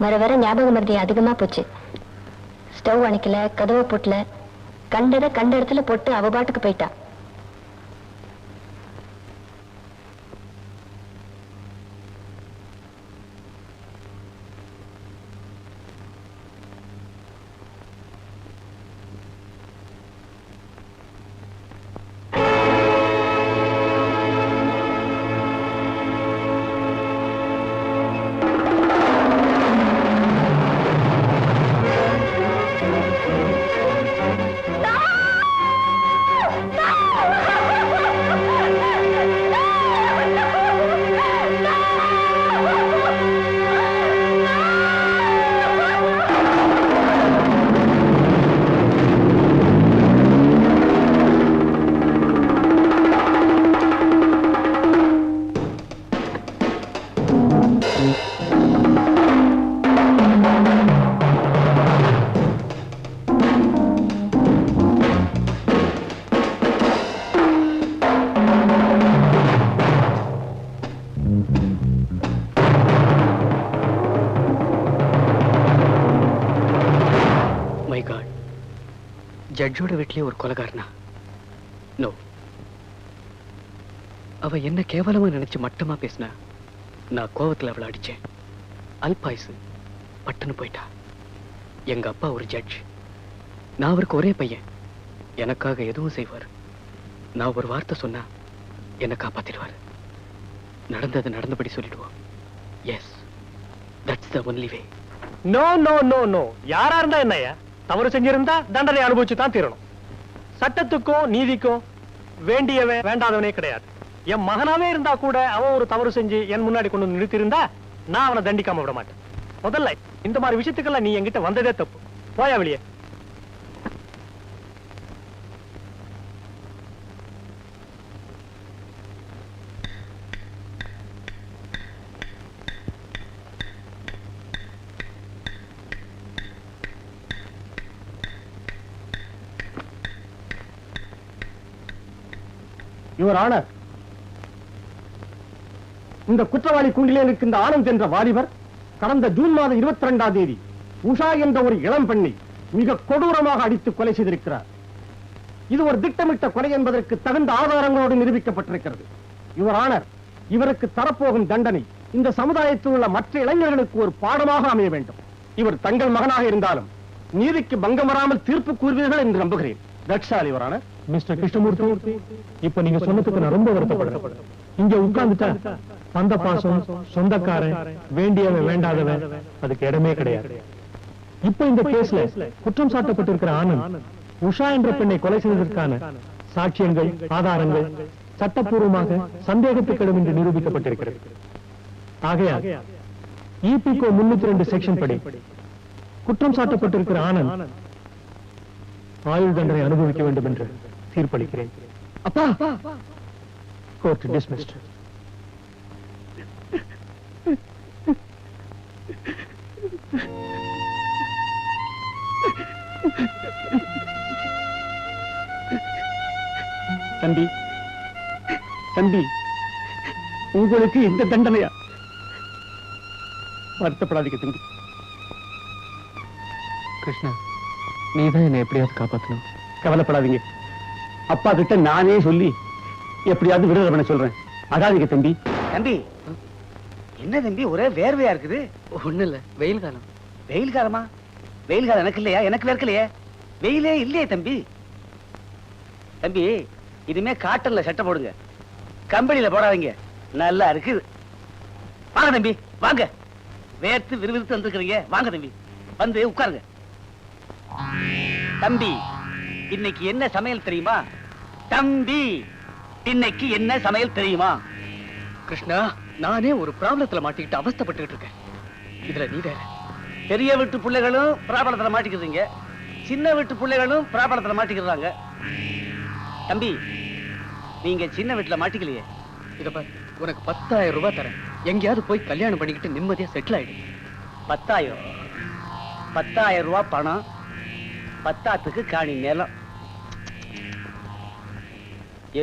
B: வர வர ஞாபக மருதி அதிகமா போச்சு. ஸ்டவ் அணைக்கல, கதவை போட்டல, கண்ட இடத்துல போட்டு அவ பாட்டுக்கு போயிட்டா.
C: ஜட்ஜோட வீட்லயே ஒரு கொலைகாரனா? நோ. அவ என்ன கேவலமா நினைச்சு மட்டமா பேசினா நான் கோவத்துல அவளை அடிச்சேன். அல்பாயுசு பட்டுன்னு போயிட்டா. எங்க அப்பா ஒரு ஜட்ஜ், நான் அவருக்கு ஒரே பையன். எனக்காக எதுவும் செய்வார். நான் ஒரு வார்த்தை சொன்னா என்னை காப்பாத்திடுவார். நடந்தது நடந்தபடி சொல்லிடுவோம். Yes, that's the only way.
D: No no no no. யாரா இருந்தா என்னையா, தவறு செஞ்சிருந்தா தண்டனை அனுபவிச்சு தான் தீரணும். சட்டத்துக்கும் நீதிக்கும் வேண்டியவன் வேண்டாதவனே கிடையாது. என் மகனாவே இருந்தா கூட அவன் ஒரு தவறு செஞ்சு என் முன்னாடி கொண்டு நிறுத்தி இருந்தா நான் அவனை தண்டிக்காம விட மாட்டேன். முதல்ல இந்த மாதிரி விஷயத்துக்கெல்லாம் நீ என்கிட்ட வந்ததே தப்பு. போயா வெளியே.
G: யுவர் ஆனர், இந்த குற்றவாளி கூண்டிலே இருக்கின்ற ஆனந்த் என்ற வாலிபர் கடந்த ஜூன் மாதம் 22ஆம் தேதி உஷா என்ற ஒரு இளம் பெண்ணை மிக கொடூரமாக அடித்து கொலை செய்திருக்கிறார். இது ஒரு திட்டமிட்ட கொலை என்பதற்கு தகுந்த ஆதாரங்களோடு நிரூபிக்கப்பட்டிருக்கிறது. யுவர் ஆனர், இவருக்கு தரப்போகும் தண்டனை இந்த சமுதாயத்தில் உள்ள மற்ற இளைஞர்களுக்கு ஒரு பாடமாக அமைய வேண்டும். இவர் தங்கள் மகனாக இருந்தாலும் நீதிக்கு பங்கம் வராமல் தீர்ப்பு கூறுவீர்கள் என்று நம்புகிறேன். தட்சாலி வரான
D: மிஸ்டர் கிருஷ்ணமூர்த்தி, இப்ப நீங்க சொன்னதுக்கு நான் ரொம்ப வருத்தப்படுறேன். இங்க உட்கார்ந்துட்டா பந்த பாசம், சொந்தக்காரன், வேண்டியவன் வேண்டாதவன் அதுக்கு இடமே கிடையாது. இப்ப இந்த கேஸ்ல குற்றம் சாட்டப்பட்டிருக்கிற ஆனந்த் உஷா என்ற பெண்ணை கொலை செய்ததற்கான சாட்சியங்கள், ஆதாரங்கள் சட்டப்பூர்வமாக சந்தேகத்துக்கிடம் என்று நிரூபிக்கப்பட்டிருக்கிறது. ஆகையால் EPCO 302 செக்ஷன் படி குற்றம் சாட்டப்பட்டிருக்கிற ஆனந்த் ஆயுள் தண்டனை அனுபவிக்க வேண்டும் என்று தீர்ப்பளிக்கிறேன்.
C: அப்பா,
D: கோர்ட் டிஸ்மிஸ்ட்.
G: தம்பி, தம்பி, உங்களுக்கு இந்த தண்டனையா? வருத்தப்படாதீங்க தம்பி.
C: கிருஷ்ணா, நீதான் என்னை எப்படியாவது காப்பாத்தணும்.
G: கவலைப்படாதீங்க. அப்பா கிட்ட நானே சொல்லி எப்படியாவது விடுதலை பண்ண சொல்றேன். அதாதீங்க தம்பி.
E: தம்பி, என்ன தம்பி ஒரே வேர்வையா இருக்குது?
C: ஒண்ணு இல்ல, வெயில் காலம்.
E: வெயில் காலமா? வெயில் காலம் எனக்கு இல்லையா? எனக்கு வேர்க்கலையே. வெயிலே இல்லையே தம்பி. தம்பி, இனிமே காட்டன்ல சட்டை போடுங்க, கம்பெனியில போடாதீங்க. நல்லா இருக்குது. வாங்க தம்பி, வாங்க. வேர்த்து விறுவிறுத்து வந்திருக்கிறீங்க. வாங்க தம்பி, வந்து உட்காருங்க. தம்பி, இன்னைக்கு என்ன சமையல் தெரியுமா? தம்பி, இன்னைக்கு என்ன சமையல் தெரியுமா?
C: கிருஷ்ணா, நானே ஒரு ப்ராப்ளத்துல மாட்டிக்கிட்டு அவஸ்தைப்பட்டுக்கிட்டு இருக்கேன். இதுல நீ வேற.
E: பெரிய வீட்டு பிள்ளைகளும் பிராபலத்துல மாட்டிக்கிறீங்க, சின்ன வீட்டு பிள்ளைகளும் பிராபலத்துல மாட்டிக்கிறாங்க. தம்பி, நீங்க சின்ன வீட்டுல மாட்டிக்கலையே.
C: இத பாரு, உனக்கு 10,000 ரூபாய் தரேன். எங்கேயாவது போய் கல்யாணம் பண்ணிக்கிட்டு நிம்மதியா செட்டில் ஆயிடு.
E: 10,000 ரூபாய் பணம், 10 காணி நிலம்.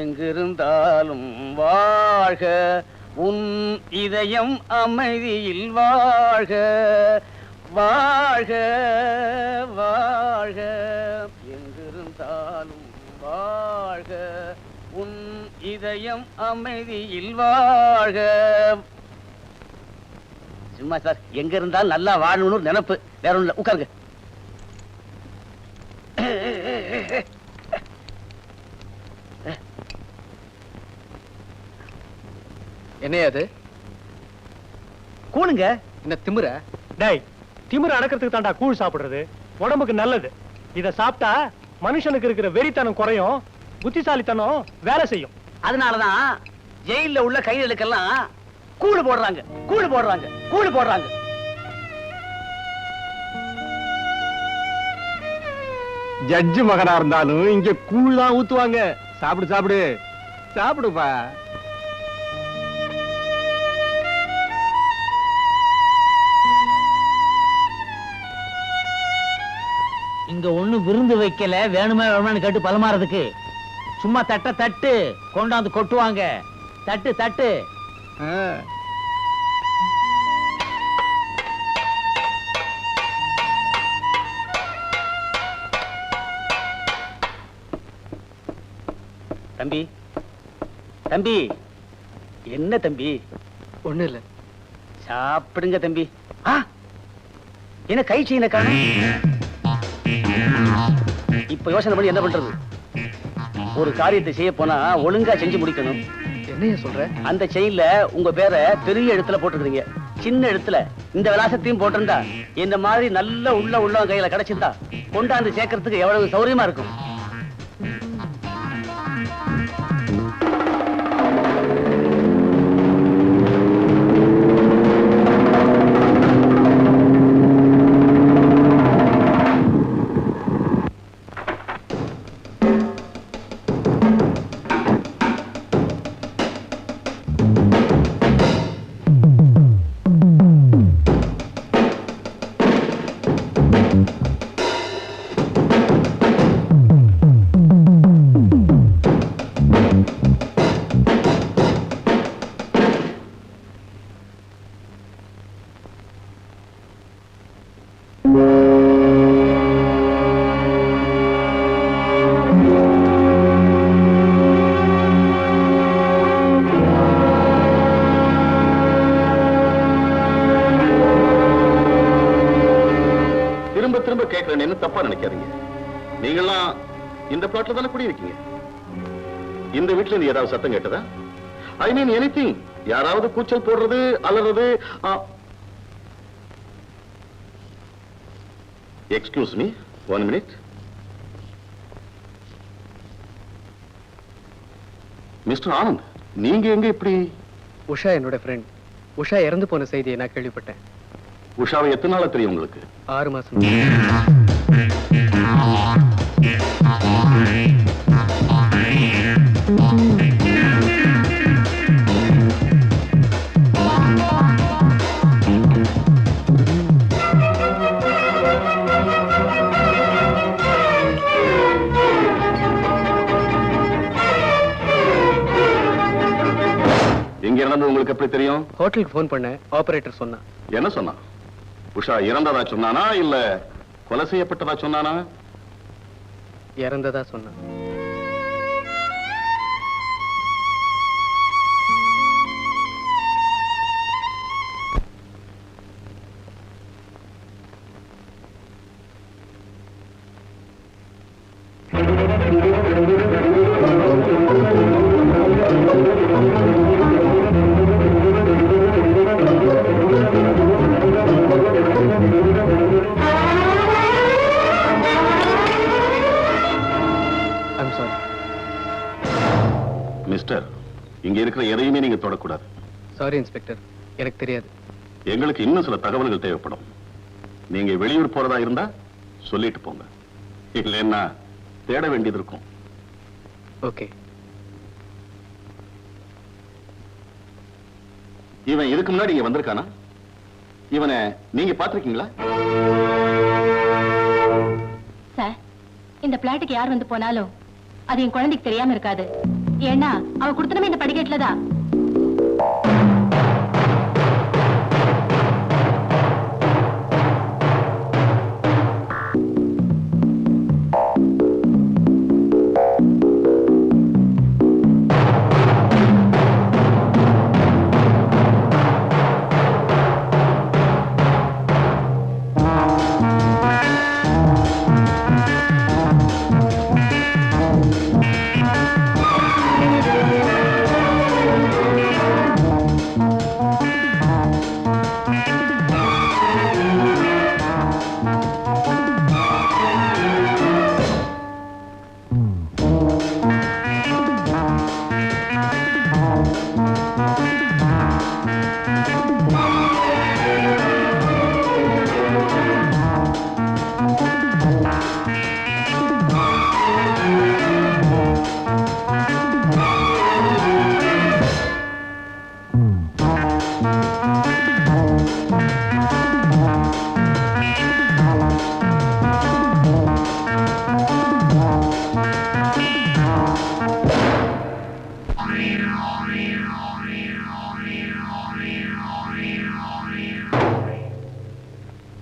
E: எங்கிருந்தாலும் வாழ்க, உன் இதயம் அமைதியில் வாழ்க, வாழ்க வாழ்க. எங்கிருந்தாலும் வாழ்க, உன் இதயம் அமைதியில் வாழ்க. சும்மா சார், எங்க இருந்தாலும் நல்லா வாழணும்னு நினைப்பு, வேற ஒண்ணு இல்ல. உட்காருங்க.
C: என்னையாது
E: கூணுங்க.
C: என்ன திமிர?
D: டேய், திமிர அடக்கிறதுக்கு தாண்டா கூழ் சாப்பிடுறது. உடம்புக்கு நல்லது. இத சாப்பிட்டா மனுஷனுக்கு இருக்கிற வெறித்தனம் குறையும், புத்திசாலித்தனம் வேலை செய்யும்.
E: அதனாலதான் ஜெயில உள்ள கைதிகளுக்கெல்லாம் கூழு போடுறாங்க, கூழு போடுறாங்க, கூழு போடுறாங்க.
G: ஜட்ஜு மகனா இருந்தாலும் இங்க கூழ் தான் ஊத்துவாங்க. சாப்பிடு சாப்பிடு சாப்பிடுப்பா.
E: இங்க ஒண்ணு விருந்து வைக்கல, வேணுமே வேணுமான்னு கேட்டு பலமாறதுக்கு. சும்மா தட்ட தட்டு கொண்டாந்து கொட்டுவாங்க. தட்டு தட்டு. தம்பி, தம்பி, என்ன தம்பி?
C: ஒண்ணு இல்ல.
E: சாப்பிடுங்க தம்பி. என்ன கை செய்யல காணும்? இப்ப யோசனை பண்ணி என்ன பண்றது? ஒரு காரியத்தை செய்ய போனா ஒழுங்கா செஞ்சு முடிக்கணும்.
C: என்னைய சொல்ற?
E: அந்த செயின்ல உங்க பேரை பெரிய எழுத்துல போட்டுருக்கீங்க, சின்ன எழுத்துல இந்த விலாசத்தையும் போட்டிருந்தா இந்த மாதிரி நல்ல உள்ள கையில கிடைச்சிருந்தா கொண்டாந்து சேர்க்கறதுக்கு எவ்வளவு சௌரியமா இருக்கும்.
F: இருக்கீங்க? நீங்களாம் இந்த பிளாட்ல தானே குடியிருக்கீங்க? இந்த வீட்டுல இருந்து ஏதாவது சத்தம் கேட்டதா? ஐ மீன் எனிதிங். யாராவது கூச்சல் போடுறது அல்லது excuse me, 1 minute. Mister Anand, நீங்க எங்க இப்படி?
C: உஷா என்னோட ஃப்ரெண்ட். உஷா இறந்து போன செய்தியை நான் கேள்விப்பட்டேன்.
F: உஷாவை எத்தனை நாளா தெரியும் உங்களுக்கு?
C: 6 மாசம்.
F: இங்க இறந்தது உங்களுக்கு எப்படி தெரியும்?
C: ஹோட்டலுக்கு ஃபோன் பண்ணேன். ஆபரேட்டர் சொன்னா.
F: என்ன சொன்னா? உஷா இறந்ததா சொன்னானா இல்ல கொலை செய்யப்பட்டதா சொன்னானா?
C: இறந்ததா சொன்னா. I'm sorry.
F: மிஸ்டர், இங்க இருக்கிற எதையுமே நீங்க தொடக்கூடாது.
C: சாரி இன்ஸ்பெக்டர், எனக்கு தெரியாது.
F: எங்களுக்கு இன்னும் சில தகவல்கள் தேவைப்படும். நீங்க வெளியூர் போறதா இருந்தா சொல்லிட்டு போங்க. இல்லைன்னா தேட வேண்டியது இருக்கும்.
C: ஓகே.
F: இவன் இதுக்கு முன்னாடி இங்க வந்திருக்கானா? இவனை நீங்க பாத்திருக்கீங்களா?
B: சார், இந்த பிளாட்டுக்கு யார் வந்து போனாலும் அது என் குழந்தைக்கு தெரியாம இருக்காது. ஏன்னா அவ கொடுத்தனமே இந்த படிக்கட்டுல தான்.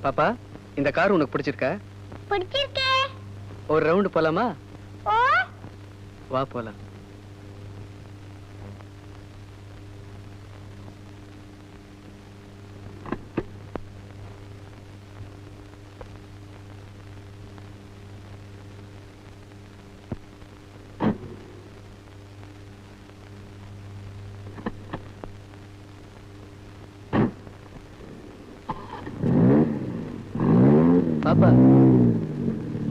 C: பாப்பா, இந்த கார் உனக்கு பிடிச்சிருக்கா?
A: பிடிச்சிருக்கே.
C: ஒரு ரவுண்ட் போலாமா?
A: ஓ,
C: வா போலாம். பாப்பா,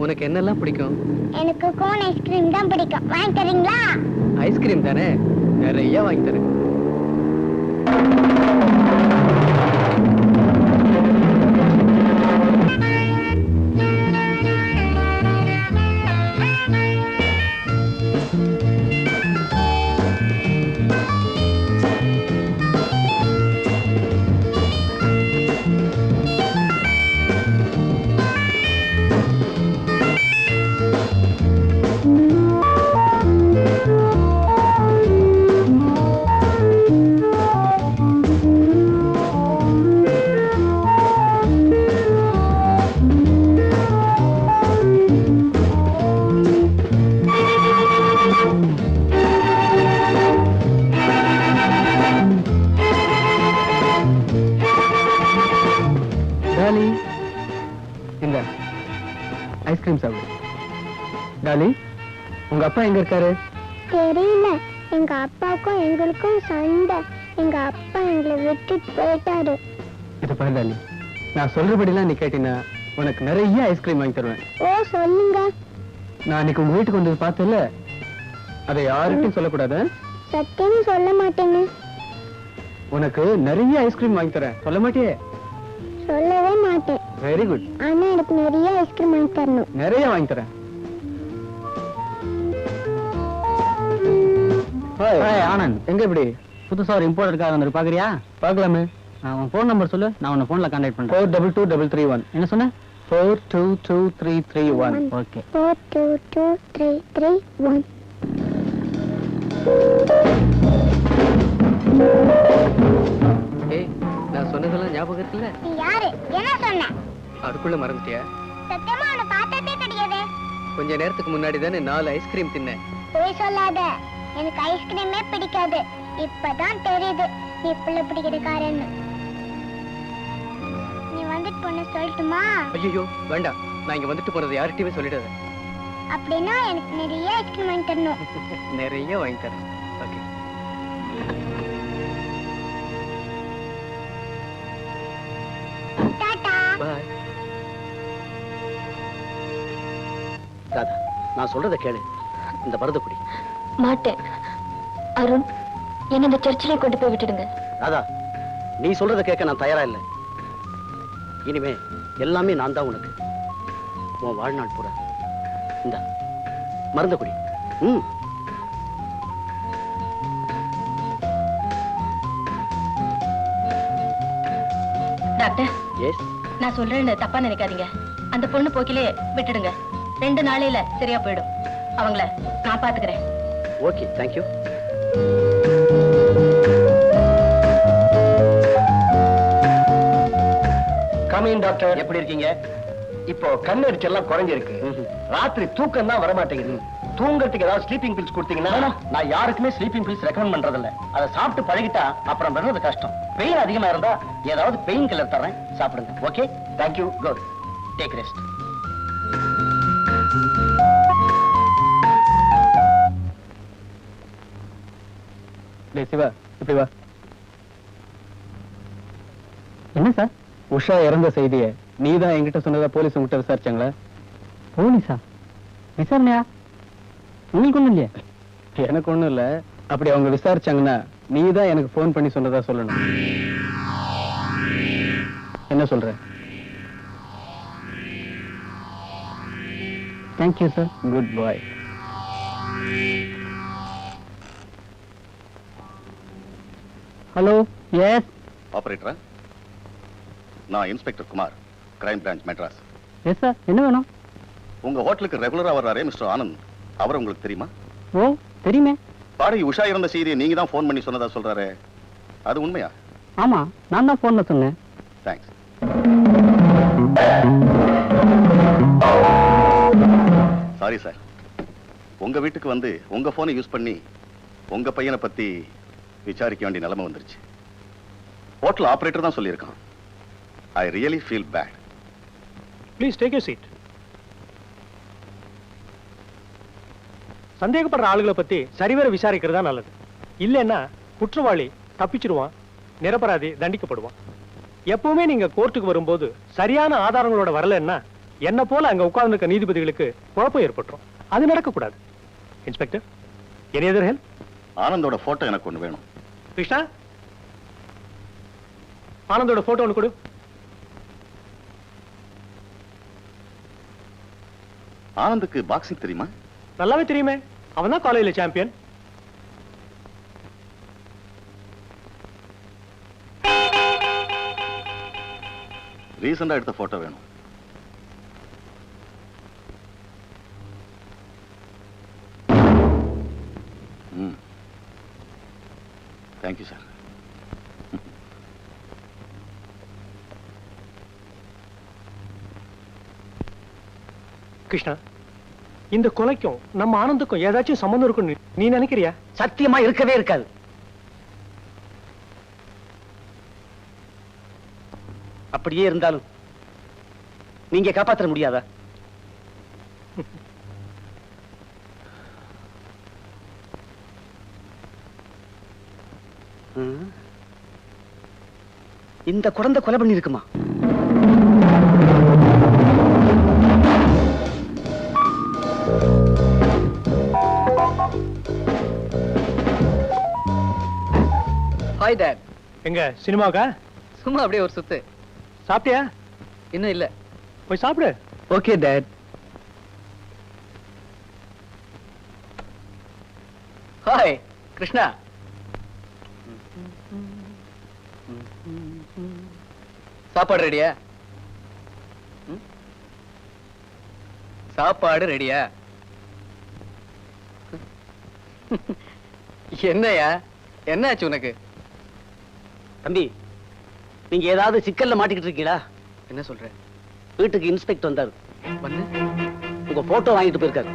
C: உனக்கு என்னெல்லாம் பிடிக்கும்?
A: எனக்கு கோன் ஐஸ்கிரீம் தான் பிடிக்கும். வாங்கி தரீங்களா?
C: ஐஸ்கிரீம் தானே, நிறைய வாங்கி தரேன். டாலி, உங்க அப்பா எங்க இருக்காரு?
A: தெரியல. எங்க அப்பாவுக்கும் எங்களுக்கும் சண்டை. எங்க அப்பா எங்களை விட்டுட்டு போயிட்டாரு.
C: இத பாரு டாலி, நான் சொல்றபடிலாம் நீ கேட்டினா உனக்கு நிறைய ஐஸ்கிரீம் வாங்கி தருவேன்.
A: ஓ சொல்லுங்க.
C: நான் அன்னைக்கு உங்க வீட்டுக்கு வந்து பார்த்தல, அதை யாருக்கும் சொல்லக்கூடாது.
A: சத்தியம் சொல்ல மாட்டேங்க.
C: உனக்கு நிறைய ஐஸ்கிரீம் வாங்கி தரேன், சொல்ல மாட்டியே?
A: சொல்லவே மாட்டேன்.
C: Very good.
A: ஆனா எனக்கு நிறைய ஐஸ்கிரீம் வாங்கி தரணும்.
C: நிறைய வாங்கி தரேன்.
E: ஆனந்த்,
C: எங்க இப்படி
E: புதுசா ஒரு இம்போர்ட் இருக்காரு, வந்து பாக்குறியா?
C: பார்க்கலாமே.
E: உன் போன் நம்பர் சொல்லு, நான் உன்னை போன்ல கான்டாக்ட் பண்றேன்.
C: 422331.
E: என்ன சொன்ன?
C: 422331.
E: ஓகே.
A: 422331.
C: ஏய், நான் சொன்னதெல்லாம் ஞாபகம் இருக்குல்ல?
A: நீ யாரு? என்ன சொன்ன?
C: அதுக்குள்ள மறந்துட்டியா?
A: சத்தியமா அவனை பார்த்ததே கிடையாது.
C: கொஞ்ச நேரத்துக்கு முன்னாடி தானே 4 ஐஸ்கிரீம் தின்னேன்.
A: போய் சொல்லாத. எனக்கு ஐஸ்கிரீமே பிடிக்காது. இப்பதான் தெரியுது நீ புள்ள பிடிக்கிறக்காரன்னு. நீ வந்துட்டு போன சொல்லட்டுமா?
C: ஐயோ வேண்டாம், நான் இங்க வந்துட்டு போறது யார்கிட்டயுமே சொல்லிடாத.
A: அப்படின்னா எனக்கு நிறைய ஐஸ்கிரீம் வாங்கி தரணும்.
C: நிறைய வாங்கி தரேன். ஓகே.
A: டாடா.
C: பாய்.
E: ராதா, நான் சொல்றத கேளு. இந்த மருந்து குடி.
B: மாட்டேன். அருண், என்ன இந்த சர்ச்சிலே கொண்டு போய் விட்டுடுங்க.
E: ராதா, நீ சொல்றத கேட்க நான் தயாரா இல்லை. இனிமே எல்லாமே நான் தான் உனக்கு. உன் வாழ்நாள் பூரா இந்த மருந்து குடி.
B: Doctor,
E: yes.
B: நான் சொல்றேன்னு தப்பா நினைக்காதீங்க. அந்த பொண்ணு போக்கிலே விட்டுடுங்க. 2 நாளையில சரியா போயிடும். அவங்கள நான் பாத்துக்கிறேன்.
E: Okay, thank you.
G: Coming doctor.
E: எப்படி இருக்கீங்க?
G: இப்போ கண்ணெரிச்சல் எல்லாம் குறைஞ்சிருக்கு. ராத்திரி தூக்கம் தான் வர மாட்டேங்குது. தூங்கறதுக்கு ஏதாவது ஸ்லீப்பிங் பில்ஸ் கொடுத்தீங்கன்னா? நான் யாருக்குமே ஸ்லீப்பிங் பில்ஸ் ரெக்கமெண்ட் பண்றது இல்ல. அதை சாப்பிட்டு பழகிட்டா அப்புறம் வர்றது கஷ்டம். பெயின் அதிகமா இருந்தா ஏதாவது பெயின் கில்லர் தரேன், சாப்பிடுங்க. Okay, thank you. Good. Take rest.
C: டேய் சிவா, இப்படி வா.
E: என்ன சார்?
C: உஷா இறந்த செய்தியை நீதான் என்கிட்ட சொன்னதா போலீஸ் உங்ககிட்ட விசாரிச்சாங்களா?
E: போலீஸா? விசாரணையா? உங்களுக்கு ஒண்ணும் இல்லையா?
C: எனக்கு ஒண்ணும் இல்ல. அப்படி அவங்க விசாரிச்சாங்கன்னா நீதான் எனக்கு போன் பண்ணி சொன்னதா சொல்லணும். என்ன சொல்ற?
E: Thank you sir.
C: குட் பாய்.
E: ஹலோ. எஸ்.
F: ஆபரேட்டரா? நான் inspector Kumar, crime branch Madras.
E: Yes sir. என்ன வேணும்?
F: உங்க ஹோட்டலுக்கு ரெகுலரா வர்றாரே மிஸ்டர் ஆனந்த், அவர் உங்களுக்கு தெரியுமா?
E: ஓ, தெரியுமே.
F: பாடி உஷா இருந்த செய்தியை நீங்க தான் போன் பண்ணி சொன்னதா சொல்றாரு, அது உண்மையா?
E: ஆமா, நான் தான் போன்ல சொன்னேன்.
F: தேங்க்ஸ். சாரி சார், உங்க வீட்டுக்கு வந்து உங்க போனை யூஸ் பண்ணி உங்க பையனை பத்தி விசாரிக்க வேண்டிய நிலைமை வந்துருச்சு. ஹோட்டல் ஆபரேட்டர் தான் சொல்லியிருக்கான். I really feel bad.
D: Please take you seat. சந்தேகப்படுற ஆளுகளை பத்தி சரிவர விசாரிக்கிறதா நல்லது. இல்லைன்னா குற்றவாளி தப்பிச்சிடுவான், நிரபராதி தண்டிக்கப்படுவான். எப்பவுமே நீங்க கோர்ட்டுக்கு வரும்போது சரியான ஆதாரங்களோட வரலன்னா என்ன போல அங்க உட்கார்ந்துருக்க நீதிபதிகளுக்கு குழப்பம் ஏற்பட்டுரும். அது நடக்கக்கூடாது. Inspector, any other help?
F: ஆனந்தோட போட்டோ எனக்கு ஒண்ணு வேணும்.
D: கிருஷ்ணா, ஆனந்தோட போட்டோ ஒன்று கொடு.
F: ஆனந்துக்கு பாக்ஸிங் தெரியுமா?
D: நல்லாவே தெரியுமே, அவன் தான் காலேஜ்ல சாம்பியன்.
F: ரீசெண்டா எடுத்த போட்டோ வேணும். Thank you sir.
D: கிருஷ்ணா, இந்த கொலைக்கும் நம்ம ஆனந்துக்கும் ஏதாச்சும் சம்பந்தம் இருக்குன்னு நீ நினைக்கிறியா?
E: சத்தியமா இருக்கவே இருக்காது. அப்படியே இருந்தாலும் நீங்க காப்பாற்ற முடியாதா? இந்த குழந்தை கொலை பண்ணி இருக்குமா?
C: Hi dad.
D: எங்க சினிமாவுக்கா?
C: சும்மா அப்படியே ஒரு சுத்து.
D: சாப்பிட்டியா?
C: இன்னும் இல்ல.
D: போய் சாப்பிடு.
C: Okay dot. ஹாய் கிருஷ்ணா. சாப்பாடு ரெடியா? சாப்பாடு ரெடியா? என்னையா, என்னாச்சு உனக்கு?
E: தம்பி, நீங்க ஏதாவது சிக்கல்ல மாட்டிக்கிட்டு இருக்கீங்களா?
C: என்ன சொல்ற?
E: வீட்டுக்கு இன்ஸ்பெக்டர் வந்தாரு.
C: வந்து
E: உங்க போட்டோ வாங்கிட்டு போயிருக்காரு.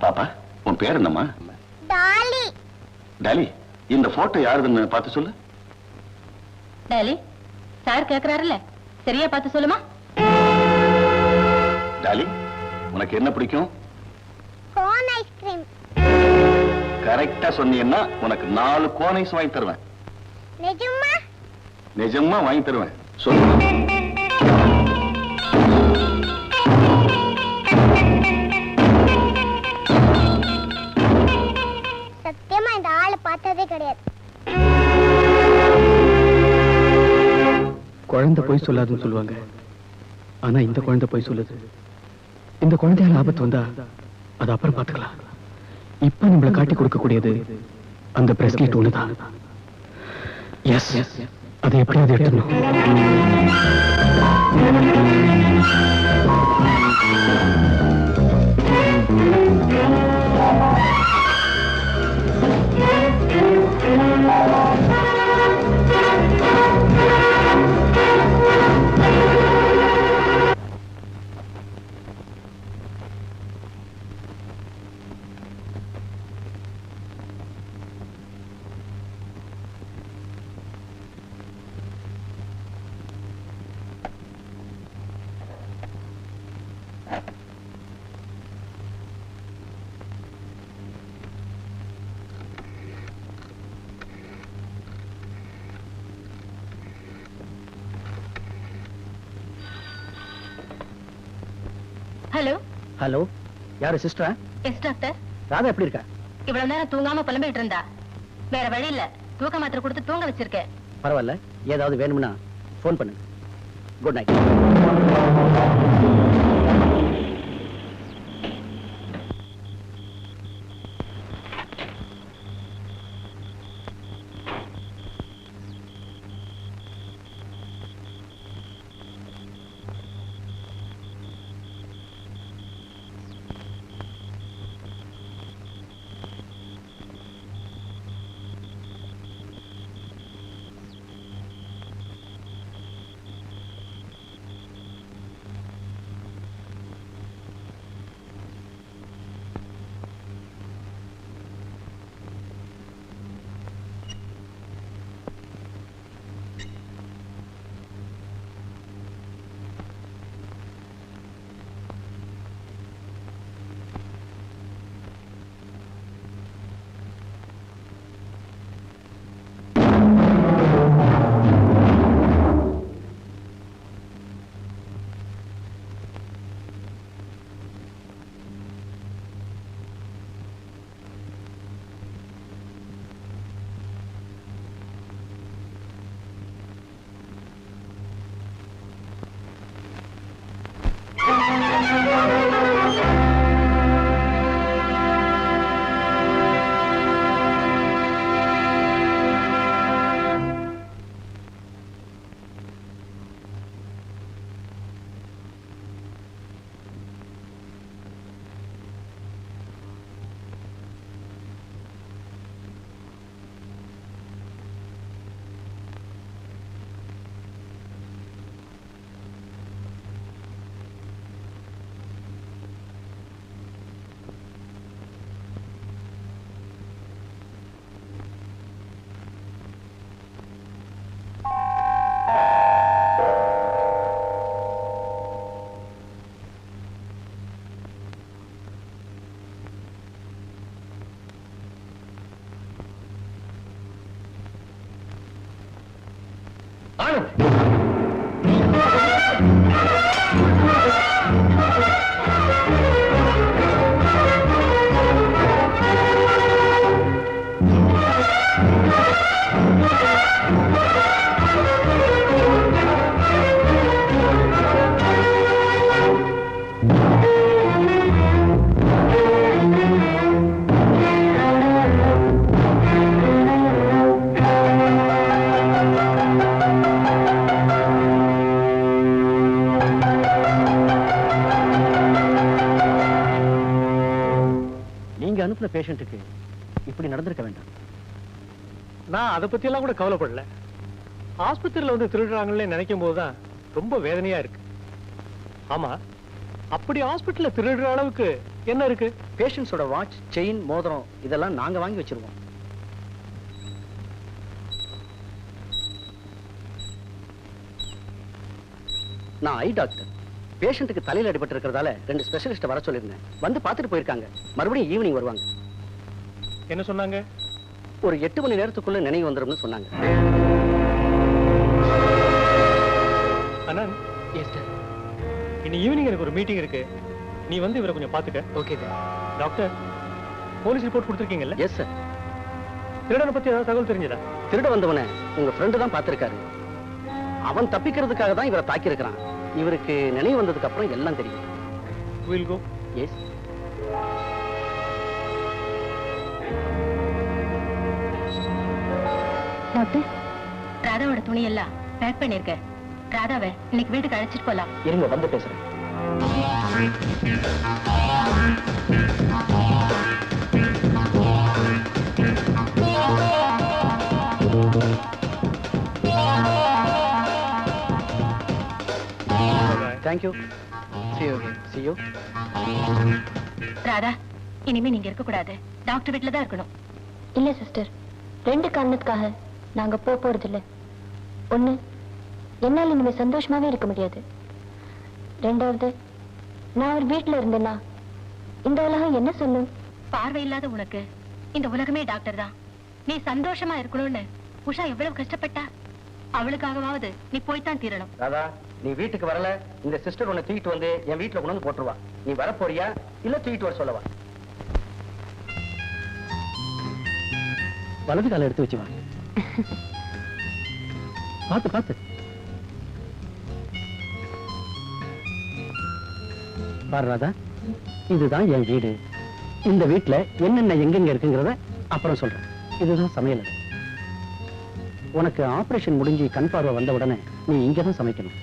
F: பாப்பா, உன் பேர் என்னம்மா?
A: டாலி.
F: டாலி, இந்த போட்டோ யாருதுன்னு பார்த்து சொல்லு.
B: டாலி, சார் கேக்குறாருல்ல, சரியா பார்த்து சொல்லுமா?
F: டாலி, உனக்கு என்ன பிடிக்கும்?
A: Cone ice cream.
F: கரெக்டா சொன்னீங்கன்னா உனக்கு 4 கோன் ஐஸ் வாங்கி தருவேன்.
A: நிஜமா?
F: நிஜமா வாங்கி தருவேன். சொல்லு.
A: சத்தியமா இந்த ஆளை பார்த்ததே கிடையாது.
C: குழந்தை போய் சொல்லாதுன்னு சொல்லுவாங்க. ஆனா இந்த குழந்தை போய் சொல்லுது. இந்த குழந்தையால ஆபத்து வந்தா அது அப்புறம் பாத்துக்கலாம். இப்ப நம்மளை காட்டி கொடுக்கக்கூடியது அந்த பிரஸ்லெட் ஒண்ணுதான். எஸ், அதை எப்படியாவது எடுத்துடணும்.
B: ஹலோ.
E: ஹலோ, யாரு சிஸ்டரா?
B: Yes doctor.
E: ராதா எப்படி இருக்கா?
B: இவ்வளவு நேரம் தூங்காம புலம்பிட்டு இருந்தா. வேற வழி இல்ல, தூக்க மாத்திரை கொடுத்து தூங்க வச்சிருக்கேன்.
E: பரவாயில்ல, ஏதாவது வேணும்னா போன் பண்ணுங்க. Good night.
G: ஆனந்த், நீங்க அனுப்புன பேஷண்ட்டுக்கு இப்படி நடந்திருக்க வேண்டாம்.
D: நான் அதை பத்தி எல்லாம் கூட கவலைப்படல. ஆஸ்பத்திரியில வந்து திருடுறாங்களே நினைக்கும் போதுதான் ரொம்ப வேதனையா இருக்கு. ஆமா, அப்படி ஹாஸ்பிட்டல்ல திருடுற அளவுக்கு என்ன இருக்கு?
E: பேஷண்ட்ஸோட வாட்ச், செயின், மோதிரம் இதெல்லாம் நாங்க வாங்கி வச்சிருவோம். நான் ஐ டாக்டர். பேஷண்ட்டுக்கு தலையில அடிபட்டு இருக்கிறதால 2 ஸ்பெஷலிஸ்ட வர சொல்லியிருந்தேன். வந்து பார்த்துட்டு போயிருக்காங்க. மறுபடியும் ஈவினிங் வருவாங்க.
D: என்ன சொன்னாங்க?
E: ஒரு 8 மணி நேரத்துக்குள்ள நினைவு வந்துரும்னு சொன்னாங்க.
D: அண்ணன், இன்னி ஈவினிங் எனக்கு ஒரு மீட்டிங் இருக்கு. நீ வந்து இவரை கொஞ்சம் பாத்துக்க.
E: ஓகே
D: டாக்டர், போலீஸ் ரிப்போர்ட் கொடுத்துருக்கீங்கல்ல?
E: Yes sir.
D: திருடனை பத்தி ஏதாவது தகவல் தெரிஞ்சதா?
E: திருட வந்தவனை உங்க ஃப்ரெண்டு தான் பார்த்திருக்காரு. அவன் தப்பிக்கிறதுக்காக தான் இவரை தாக்கி இருக்கிறான். இவருக்கு நினைவு வந்ததுக்கு அப்புறம் எல்லாம் தெரியும்.
D: We'll go.
E: எஸ்.
B: டாக்டர், ராதாவோட துணி எல்லாம் பேக் பண்ணிருக்கேன். ராதாவை இன்னைக்கு வீட்டுக்கு அழைச்சிட்டு போலாம்.
E: இருங்க, வந்து பேசுறேன். Thank you. See you again. See you.
B: Radha, இனிமே நீங்க இருக்க கூடாது. டாக்டர் வீட்ல தான் இருக்கணும். இல்ல சிஸ்டர், 2 காரணத்துக்காக நாங்க போறது இல்ல. ஒண்ணு, என்னால இனிமே சந்தோஷமாவே இருக்க முடியாது. 2வது, நான் ஒரு வீட்டுல இருந்தேன்னா இந்த உலகம் என்ன சொல்லும்? பார்வை இல்லாத உனக்கு இந்த உலகமே டாக்டர் தான். நீ சந்தோஷமா இருக்கணும்னு உஷா எவ்வளவு கஷ்டப்பட்டா. அவளுக்காகவாவது நீ போய்தான் தீரணும்.
E: ராதா, நீ வீட்டுக்கு வரல, இந்த சிஸ்டர் உன்னை தூக்கிட்டு வந்து என் வீட்டுல கொண்டு வந்து போட்டுருவா. நீ வர போறியா இல்ல தூக்கிட்டு வர சொல்லவா? வலது கால எடுத்து வச்சு வா. பாத்து பாத்து. பாரு ராதா, இதுதான் என் வீடு. இந்த வீட்டுல என்னென்ன எங்கெங்க இருக்குங்கிறத அப்புறம் சொல்றேன். இதுதான் சமையல். உனக்கு ஆபரேஷன் முடிஞ்சு கண் பார்வை வந்த உடனே நீ இங்கதான் சமைக்கணும்.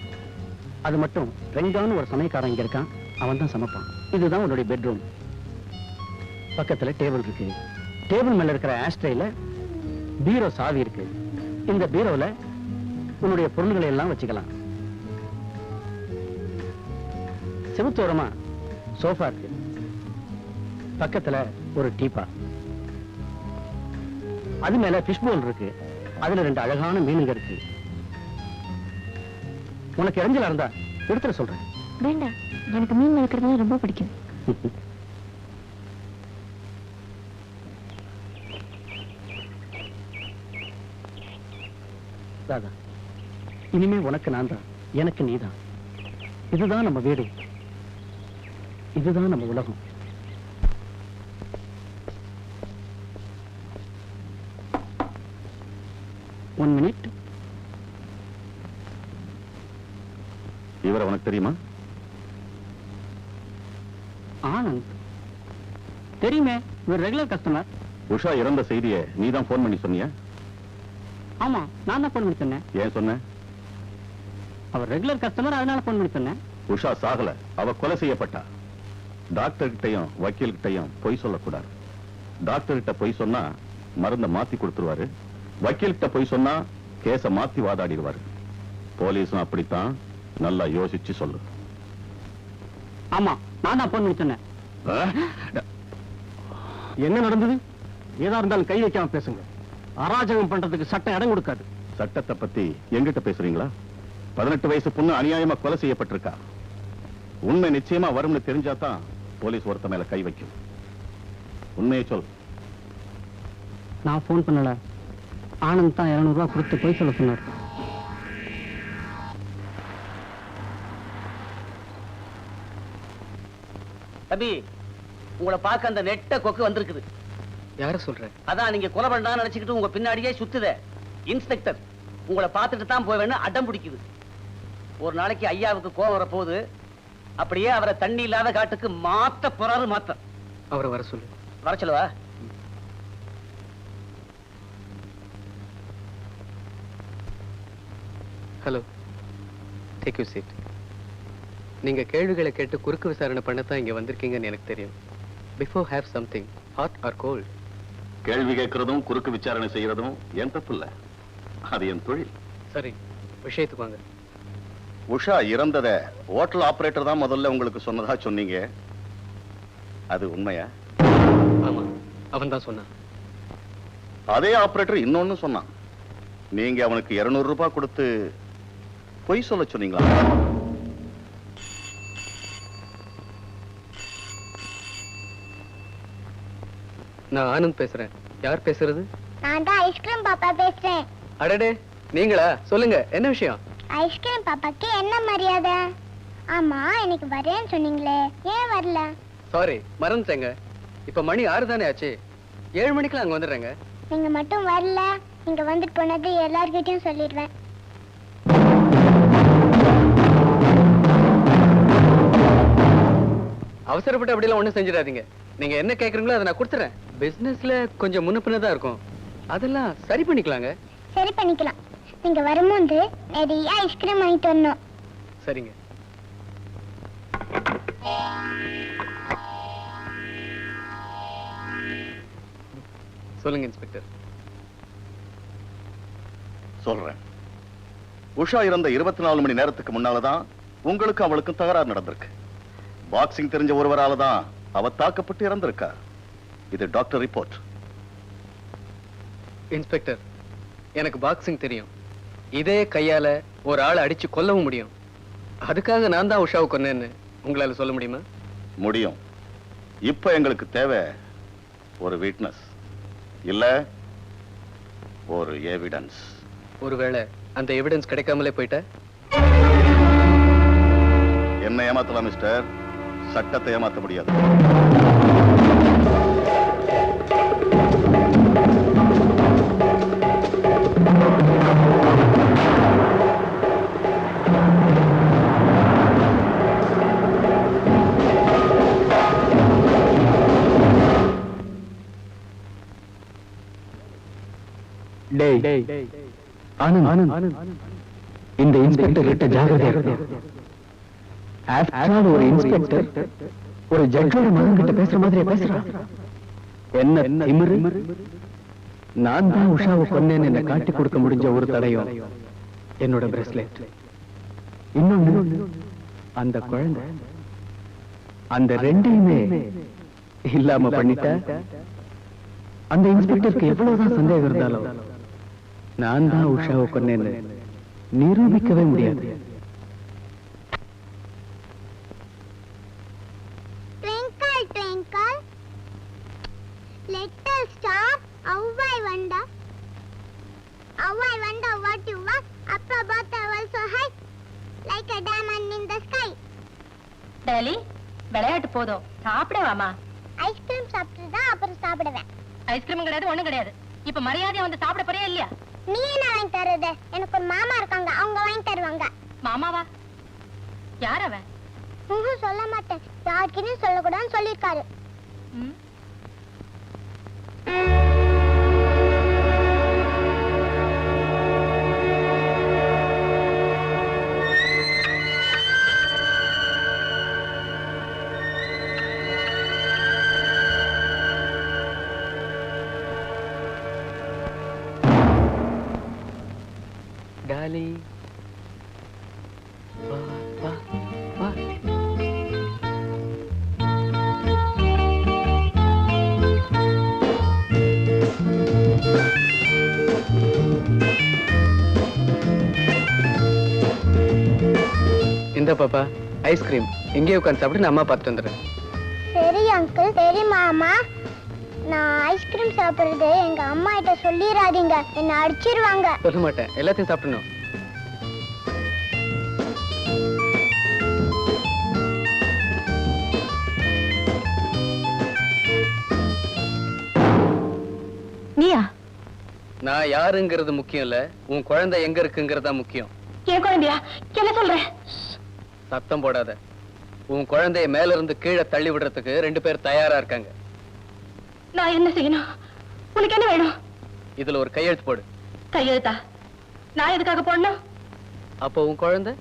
E: அது மட்டும் ரெங்கான ஒரு சமையக்காரன் இங்க இருக்கான், அவன் தான் சமைப்பான். இதுதான் உன்னுடைய பெட்ரூம். பக்கத்துல டேபிள் இருக்கு. டேபிள் மேல இருக்கிற ஆஸ்ட்ரேல பீரோ சாவி இருக்கு. இந்த பீரோல உன்னுடைய பொருள்களை எல்லாம் வச்சுக்கலாம். செவுத்தோரமா சோஃபா இருக்கு. பக்கத்துல ஒரு டீப்பா. அது மேல ஃபிஷ் போல் இருக்கு. அதுல 2 அழகான மீனுங்க இருக்கு. உனக்கு இறஞ்சலா இருந்தா எடுத்துட சொல்றேன்.
B: வேண்டாம், எனக்கு மீன் வளர்க்கறது ரொம்ப பிடிக்கும்.
E: ராதா, இனிமே உனக்கு நான் தான், எனக்கு நீதான். இதுதான் நம்ம வீடு, இதுதான் நம்ம உலகம். One minute.
F: இவரை உனக்கு தெரியுமா?
E: ஆனந்த் தெரியுமே, இவர் ரெகுலர் கஸ்டமர்.
F: உஷா இறந்த செய்தியை நீ தான் போன் பண்ணி சொன்னியா?
E: ஆமா, நான் தான் போன் பண்ணி சொன்னேன்.
F: ஏன் சொன்ன?
E: அவர் ரெகுலர் கஸ்டமர், அதனால போன் பண்ணி சொன்னேன்.
F: உஷா சாகல, அவ கொலை செய்யப்பட்டா. டாக்டர் கிட்டையும் வக்கீல் கிட்டையும் பொய் சொல்லக்கூடாது. டாக்டர் கிட்ட பொய் சொன்னா மருந்த மாத்தி கொடுத்துருவாரு. வக்கீல் கிட்ட பொய் சொன்னா கேஸ மாத்தி வாதாடிடுவாரு. போலீஸும் அப்படித்தான், நல்லா யோசிச்சு சொல்லு.
E: ஆமா, நான் தான் போன் பண்ணி சொன்னேன்.
G: என்ன நடந்தது? ஏதா இருந்தாலும் கை வைக்காம பேசுங்க. அராஜகம் பண்றதுக்கு சட்டம் இடம் கொடுக்காது.
F: சட்டத்தை பத்தி எங்கிட்ட பேசுறீங்களா? 18 வயசு பொண்ணு அநியாயமா கொலை செய்யப்பட்டிருக்கா. உண்மை நிச்சயமா வரும்னு தெரிஞ்சாதான் போலீஸ் ஒருத்த மேல கை வைக்கும். உண்மையை சொல்.
E: நான் போன் பண்ணல. ஆனந்த் தான் 200 ரூபாய் கொடுத்து போய் சொல்ல சொன்னார். தம்பி, உங்களை பார்க்க அந்த நெட்ட கொக்கு வந்திருக்குது.
C: யார சொல்ற?
E: அதான் நீங்க கொலை பண்ணான்னு நினைச்சுக்கிட்டு உங்க பின்னாடியே சுத்துத இன்ஸ்பெக்டர். உங்களை பார்த்துட்டு தான் போவேன்னு அடம் பிடிக்குது. ஒரு நாளைக்கு ஐயாவுக்கு கோவம் வரப்போகுது. அப்படியே அவரை தண்ணி இல்லாத காட்டுக்கு மாத்த போறாரு. மாத்த
C: அவரை வர சொல்லு.
E: வர சொல்லவா?
C: Hello, take you seat. நீங்க கேள்விகளை கேட்டு குறுக்கு விசாரணை பண்ணத்தான் இங்க வந்திருக்கீங்கன்னு எனக்கு தெரியும். Before have something hot or cold.
F: கேள்வி கேட்கறதும் குறுக்கு விசாரணை செய்யறதும் என் தப்பு இல்ல, அது என் தொழில்.
C: சரி, விஷயத்துக்கு வாங்க.
F: உஷா இறந்தத ஹோட்டல் ஆபரேட்டர் தான் முதல்ல உங்களுக்கு சொன்னதா சொன்னீங்க. அது உண்மையா?
C: ஆமா, அவன் தான் சொன்னான்.
F: அதே ஆபரேட்டர் இன்னொன்னு சொன்னான். நீங்க அவனுக்கு 200 ரூபாய் கொடுத்து பொய் சொல்ல சொன்னீங்களா?
C: நான் ஆனந்த் பேசுறேன். யார் பேசுறது?
A: நான் தான் ஐஸ்கிரீம் பாப்பா பேசுறேன்.
C: அடடே, நீங்களா? சொல்லுங்க, என்ன விஷயம்?
A: ஐஸ்கிரீம் பாப்பாக்கு என்ன மரியாதை? ஆமா, இன்னைக்கு வரேன்னு சொன்னீங்களே, ஏன் வரல?
C: சாரி, மறந்துட்டேங்க. இப்ப மணி 6 தானே ஆச்சு. 7 மணிக்கெல்லாம் அங்க வந்துடுறேங்க.
A: நீங்க மட்டும் வரல, நீங்க வந்துட்டு போனது எல்லார்கிட்டயும் சொல்லிடுவேன்.
C: அவசரப்பட்டு அப்படிலாம் ஒண்ணும் செஞ்சிடாதீங்க. நீங்க என்ன கேக்குறீங்களோ அதை நான் கொடுத்துறேன். பிசினஸ்ல கொஞ்சம் முன்னப்பினதா இருக்கும், அதெல்லாம் சரி பண்ணிக்கலாங்க.
A: சரி பண்ணிக்கலாம். நீங்க வரும்போது நிறைய ஐஸ்கிரீம் வாங்கிட்டு வரணும்.
C: சரிங்க. சொல்லுங்க இன்ஸ்பெக்டர்.
F: சொல்றேன். உஷா இறந்த 24 மணி நேரத்துக்கு முன்னாலதான் உங்களுக்கு அவளுக்கும் தகராறு நடந்திருக்கு. பாக்ஸிங் தெரிஞ்ச ஒருவரால தான் அவ தாக்கப்பட்டு இறந்திருக்கா. இது டாக்டர் ரிப்போர்ட்.
C: இன்ஸ்பெக்டர், எனக்கு பாக்ஸிங் தெரியும். இதே கையால ஒரு ஆளை அடிச்சு கொல்லவும் முடியும். அதுக்காக நான் தான் உஷாவை கொன்னேன்னு உங்களால சொல்ல முடியுமா?
F: முடியும். இப்ப எங்களுக்கு தேவை ஒரு விட்னஸ், இல்ல ஒரு எவிடன்ஸ்.
C: ஒருவேளை அந்த எவிடன்ஸ் கிடைக்காமலே போயிட்ட?
F: என்ன ஏமாத்தலாம் மிஸ்டர், சட்டத்தை ஏமாத்த முடியாது.
C: இந்த இன்ஸ்பெக்டர் கிட்ட ஜாகிரதையா இருக்கணும். ஒரு இன்ஸ்பெக்டர் ஒரு ஜட்ஜோட மகன் கிட்ட பேசுற மாதிரி பேசுறான். என்ன திமிரு? நான் தான் உஷாவை கொன்னேன்னு என்ன காட்டி கொடுக்க முடிஞ்ச ஒரு தடையும் என்னோட பிரேஸ்லெட். இன்னொன்னு, அந்த குழந்தை. அந்த ரெண்டையுமே இல்லாம பண்ணிட்ட. அந்த இன்ஸ்பெக்டருக்கு எவ்வளவுதான் சந்தேகம் இருந்தாலும் நான் தான் உஷாவை கொன்னேன்னு நிரூபிக்கவே முடியாது.
A: Twinkle, twinkle, little star, how I wonder what you are up above the world so high, like a diamond in the sky.
B: Dolly, விளையாட்டு போதும், சாப்பிட வாமா.
A: ஐஸ்கிரீம் சாப்பிட்டு தான் அப்புறம் சாப்பிடுவேன்.
B: ஐஸ்கிரீம் கிடையாது, ஒண்ணும் கிடையாது. இப்ப மரியாதையா வந்து சாப்பிட போறியா இல்லையா?
A: நீ என்ன வாங்கி தருது? எனக்கு ஒரு மாமா இருக்காங்க, அவங்க வாங்கி தருவாங்க.
B: மாமாவா? யார் அவன்?
A: சொல்ல மாட்டேன், யாருக்கிட்டையும் சொல்லக்கூடாதுன்னு சொல்லியிருக்காரு.
C: டாலி, வா வா வா. இந்த பாப்பா ஐஸ்கிரீம் எங்கேயே உட்காந்து சாப்பிட்டு நான் அம்மா பார்த்துட்டு வந்துடுறேன்.
A: சரி அங்கிள், சரி மாமா. நான் ஐஸ்கிரீம் சாப்பிடுறது எங்க அம்மா கிட்ட சொல்லிடாதீங்க, என்ன அடிச்சிருவாங்க.
C: சொல்ல மாட்டேன், எல்லாத்தையும் சாப்பிடணும். நான் யாருங்கிறது முக்கியம் இல்ல, உன் குழந்தை எங்க இருக்குங்கிறதா முக்கியம்.
B: என் குழந்தையா? என்ன சொல்ற?
C: சத்தம் போடாத. உன் குழந்தைய மேல இருந்து கீழே தள்ளி விடுறதுக்கு 2 பேர் தயாரா இருக்காங்க.
B: நான் என்ன செய்யணும்? உனக்கு என்ன வேணும்?
C: இதுல ஒரு கையெழுத்து போடு.
B: கையெழுத்தா? நான் எதுக்காக போடணும்?
C: அப்போ உன் குழந்தை?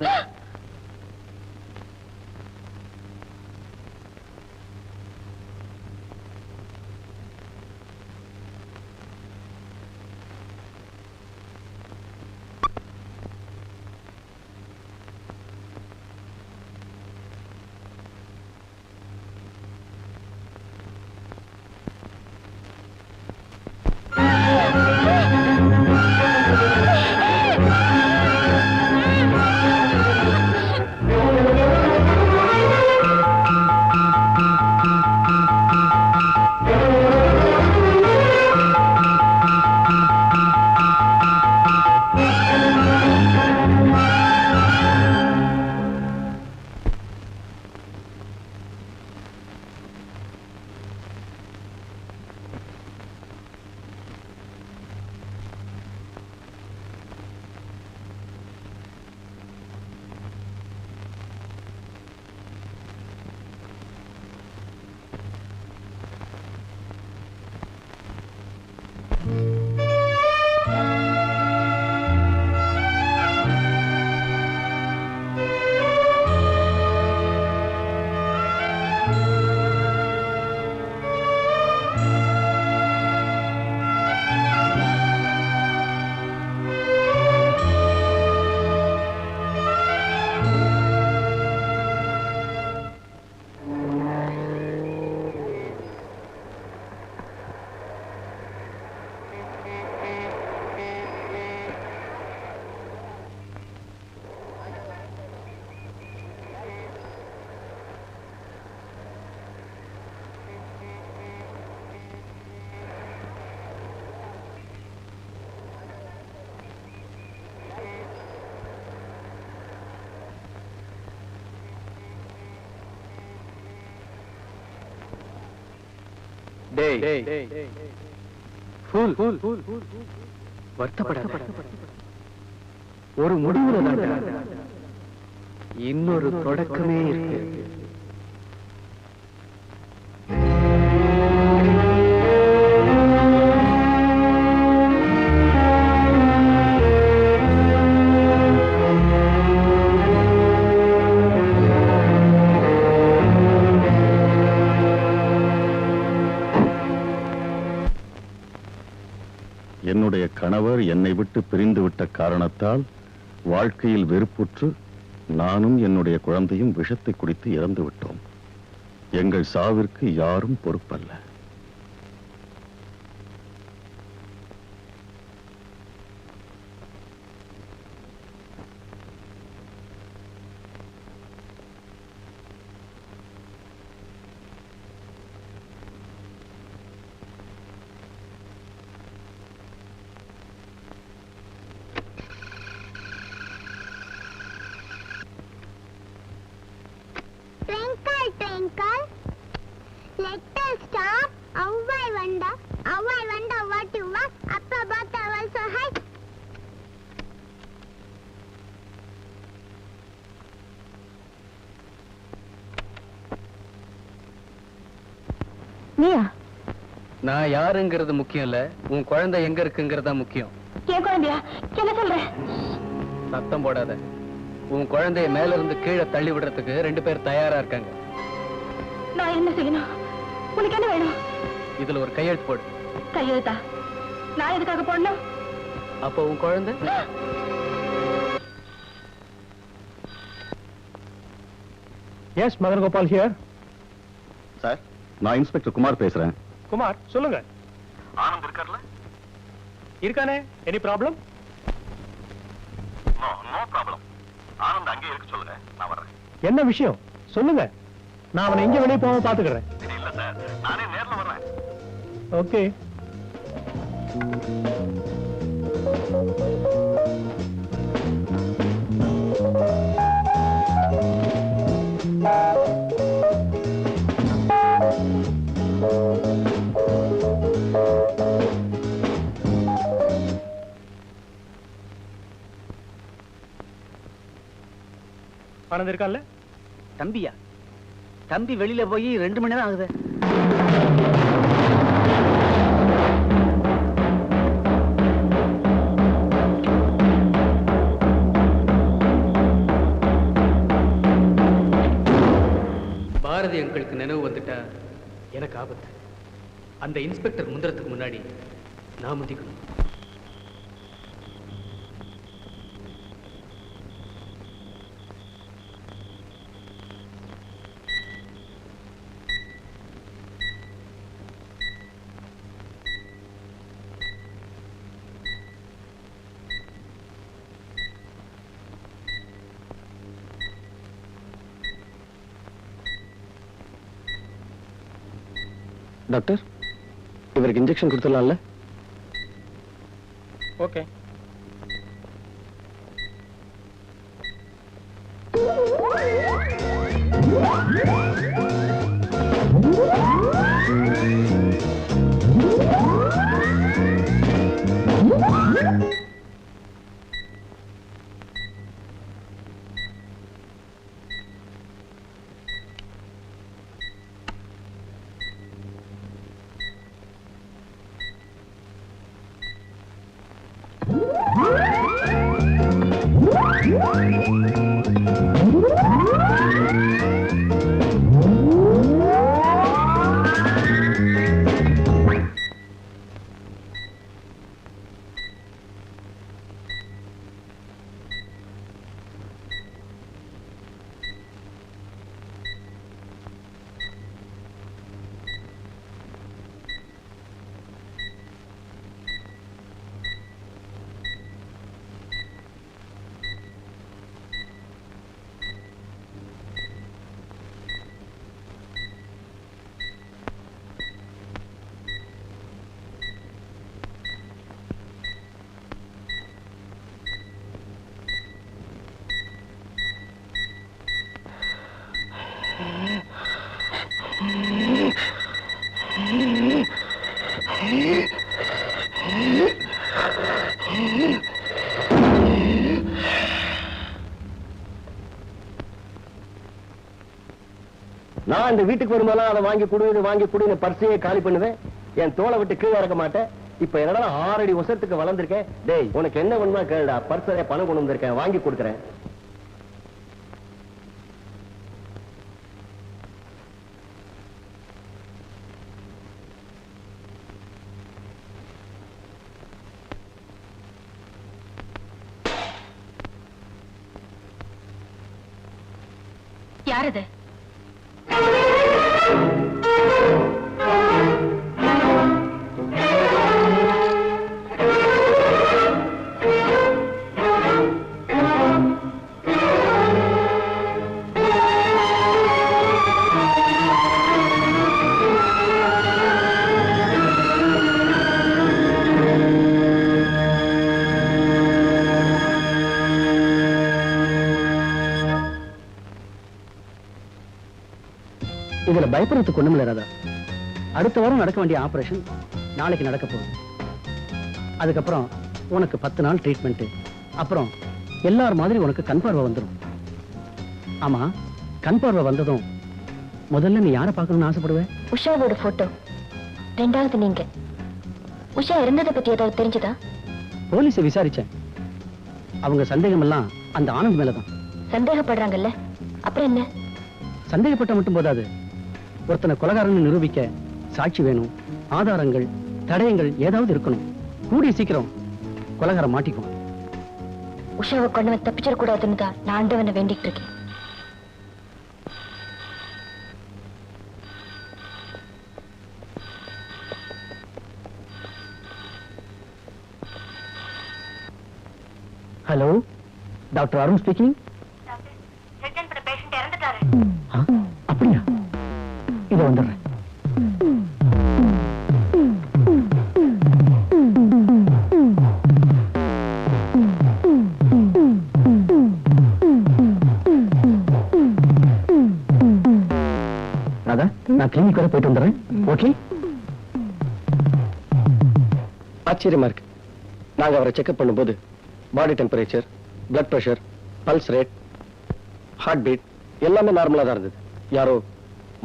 C: வருத்தப்படாத. ஒரு முடிவுல இன்னொரு தொடக்கமே இருக்கு.
F: என்னுடைய கணவர் என்னை விட்டு பிரிந்து விட்ட காரணத்தால் வாழ்க்கையில் வெறுப்புற்று நானும் என்னுடைய குழந்தையும் விஷத்தை குடித்து இறந்து விட்டோம். எங்கள் சாவிற்கு யாரும் பொறுப்பல்ல.
A: Twinkle, twinkle, little star, I wonder what you are. Up above the world so high.
B: நீயா?
C: நான் யாருங்கிறது முக்கியம் இல்ல, உன் குழந்தை எங்க இருக்குங்கிறதா முக்கியம்.
B: என் குழந்தையா? என்ன சொல்ற?
C: சத்தம் போடாத. உன் குழந்தைய மேல இருந்து கீழே தள்ளி விடுறதுக்கு 2 பேர் தயாரா இருக்காங்க.
B: நான் என்ன செய்யணும்? உனக்கு என்ன வேணும்?
C: இதுல ஒரு கையெழுத்து போடு.
B: கையெழுத்தா? நான் எதுக்காக போடணும்?
C: அப்போ உன் குழந்தை?
D: Yes Madan Gopal here.
F: Sir, நான் இன்ஸ்பெக்டர் குமார் பேசுறேன்.
D: குமார் சொல்லுங்க.
F: ஆனந்த் இருக்கார்ல?
D: இருக்கானே. Any problem?
F: No problem. Anand அங்கே இருக்க சொல்லுங்க, நான் வர்றேன்.
D: என்ன விஷயம் சொல்லுங்க. நான் அவனை எங்க வெளியே போகாம பாத்துக்கிறேன்.
F: இல்ல சார், நானே நேர்ல வர்றேன்.
D: ஓகே. ஆனந்த் இருக்கான்ல?
E: தம்பியா? தம்பி வெளியில போய் 2 மணி நேரம் ஆகுது.
C: பாரதி அங்கிளுக்கு நினைவு வந்துட்டா எனக்கு ஆபத்து. அந்த இன்ஸ்பெக்டர் முந்திரத்துக்கு முன்னாடி நான் முந்திக்கணும்.
G: டாக்டர், இவருக்கு இன்ஜெக்ஷன் கொடுத்துடலாம்ல?
D: ஓகே.
G: நான் இந்த வீட்டுக்கு வரும்போதெல்லாம் அதை வாங்கி குடு பர்சையே காலி பண்ணுவேன். என் தோலை விட்டு கீழே இறக்க மாட்டேன். இப்ப என்னடா 6 அடி உசரத்துக்கு வளர்ந்துருக்கேன். டேய், உனக்கு என்ன வேணுமா கேளுடா. பர்சரை பணம் கொண்டு வந்திருக்கேன், வாங்கி கொடுக்குறேன்.
B: யார் அது?
E: இதுல பயப்படுறதுக்கு ஒண்ணுமில்ல ராதா. அடுத்த வாரம் நடக்க வேண்டிய ஆபரேஷன் நாளைக்கு நடக்க போகுது. அதுக்கப்புறம் உனக்கு 10 நாள் ட்ரீட்மெண்ட். அப்புறம் எல்லார் மாதிரி உனக்கு கண் பார்வை வந்துடும். ஆமா, கண் பார்வை வந்ததும் முதல்ல நீ யாரை பார்க்கணும்னு ஆசைப்படுவேன்?
B: உஷாவோட போட்டோ. 2வது நீங்க. உஷா இருந்ததை பத்தி ஏதாவது தெரிஞ்சதா?
E: போலீஸை விசாரிச்சேன். அவங்க சந்தேகம் எல்லாம் அந்த ஆனந்த் மேலதான்.
B: சந்தேகப்படுறாங்கல்ல, அப்புறம் என்ன?
E: சந்தேகப்பட்ட மட்டும் போதாது. ஒருத்தனை கொலைகாரன்னு நிரூபிக்க சாட்சி வேணும், ஆதாரங்கள், தடயங்கள் ஏதாவது இருக்கணும். கூடிய சீக்கிரம் கொலைகாரம் மாட்டிக்கும்.
B: உஷாவை கொண்டவன் தப்பிச்சிடக்கூடாதுன்னு தான் நான் ஆண்டவனை வேண்டிட்டு இருக்கேன்.
E: Hello, doctor Arun speaking. அப்படியா? இதை வந்துடுறேன். ராதா, நான் கிளினிக் வரை போயிட்டு வந்துடுறேன். ஓகே?
G: ஆச்சரியமா இருக்கு. நாங்க அவரை செக்அப் பண்ணும்போது body temperature, blood pressure, pulse rate heartbeat எல்லாமே நார்மலா தான் இருந்தது. யாரோ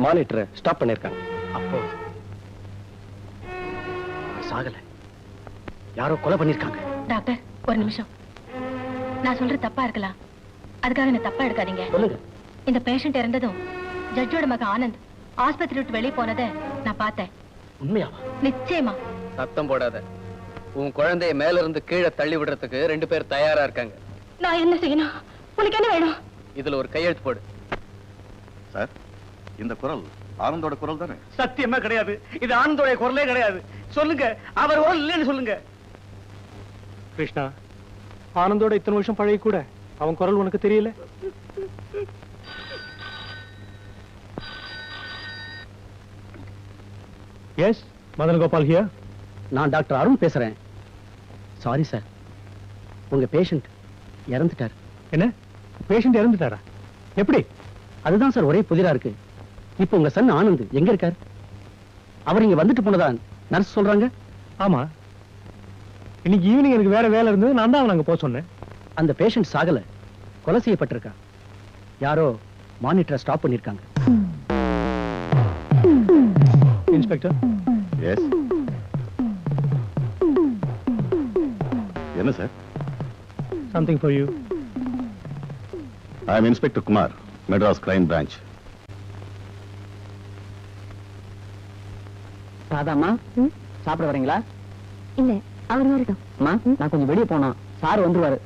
G: மானிட்டரை ஸ்டாப் பண்ணிருக்காங்க.
E: அப்போ சாகல, யாரோ கொலை பண்ணிருக்காங்க.
B: டாக்டர் ஒரு நிமிஷம், நான் சொல்றது தப்பா இருக்கலாம், அதுக்காக என்ன தப்பா எடுக்காதீங்க.
E: சொல்லுங்க.
B: இந்த பேஷண்ட் இறந்ததும் ஜட்ஜோட மகன் ஆனந்த் ஆஸ்பத்திரி விட்டு வெளியே போனதை நான் பார்த்தேன்.
E: உண்மையாவா?
B: நிச்சயமா.
C: சத்தம் போடாத. உன் குழந்தைய மேல இருந்து கீழே தள்ளி விடுறதுக்கு 2 பேர் தயாரா இருக்காங்க.
B: நான் என்ன செய்யணும்? உனக்கு என்ன வேணும்?
C: இதுல ஒரு கையெழுத்து போடு.
F: சார், இந்த குரல் ஆனந்தோட குரல் தானே?
E: சத்தியமா கிடையாது, இது ஆனந்தோடைய குரலே கிடையாது. சொல்லுங்க, அவர் குரல் இல்லைன்னு சொல்லுங்க.
D: கிருஷ்ணா, ஆனந்தோட இத்தனை வருஷம் பழகி கூட அவன் குரல் உனக்கு தெரியல? Yes, Madan Gopal here.
E: நான் டாக்டர் அருண் பேசுறேன். சாரி சார், உங்க பேஷண்ட் இறந்துட்டார்.
D: என்ன, பேஷண்ட் இறந்துட்டாரா? எப்படி?
E: அதுதான் சார் ஒரே புதிரா இருக்கு. இப்போ உங்க சன் ஆனந்த் எங்க இருக்கார்? அவர் இங்க வந்துட்டு போனதா நர்ஸ் சொல்றாங்க.
D: ஆமா, இன்னைக்கு ஈவினிங் எனக்கு வேற வேலை இருந்தது, நான் தான் அவனை அங்க போக சொன்னேன்.
E: அந்த பேஷண்ட் சாகல, கொலை செய்யப்பட்டிருக்கா. யாரோ மானிட்டரை ஸ்டாப் பண்ணிருக்காங்க.
D: இன்ஸ்பெக்டர்.
F: எஸ். என்ன sir?
D: Something for you.
F: I am inspector Kumar, Madras crime branch.
E: ராதாம்மா, சாப்பிட வரீங்களா?
B: இல்ல, அவர் வரட்டும்.
E: அம்மா, நான் கொஞ்சம் வெளியே போனோம், சார் வந்துருவாரு.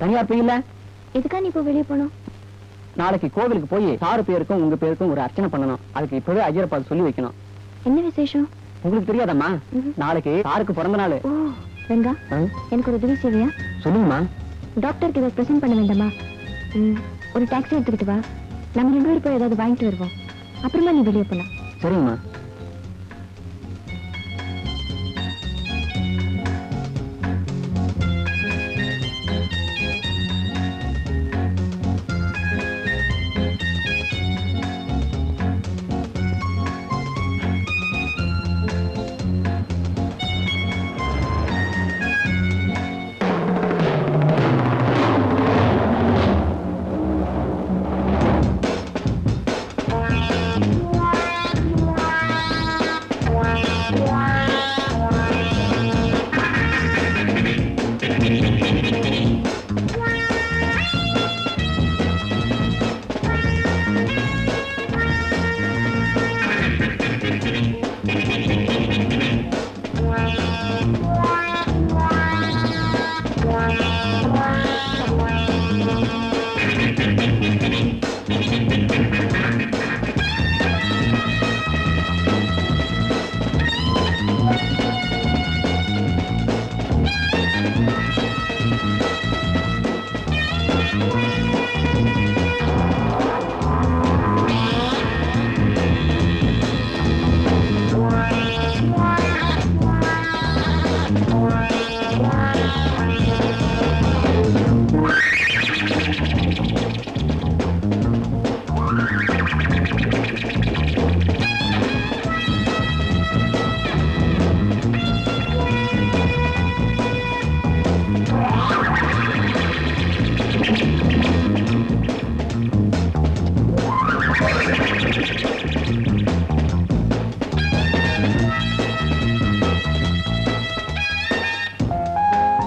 E: தனியார் போயில்ல?
B: எதுக்கா நீ இப்போ வெளியே போனோம்?
E: நாளைக்கு கோவிலுக்கு போய் சாரு பேருக்கும் உங்க பேருக்கும் ஒரு அர்ச்சனை பண்ணணும். அதுக்கு இப்பவே ஐயரை பார்த்து சொல்லி வைக்கணும்.
B: என்ன விசேஷம்?
E: உங்களுக்கு தெரியாதம்மா, நாளைக்கு சாருக்கு பிறந்த நாள்.
B: ஓ வெங்கா, எனக்கு ஒரு உதவி செய்வியா?
E: சொல்லுங்கம்மா.
B: டாக்டருக்கு இதை பிரசன்ட் பண்ண வேண்டாமா? ஒரு டாக்ஸி எடுத்துக்கிட்டு வா, நம்ம 2 பேரும் போய் ஏதாவது வாங்கிட்டு வருவோம். அப்புறமா நீ வெளியே போலாம்.
E: சரிங்கம்மா.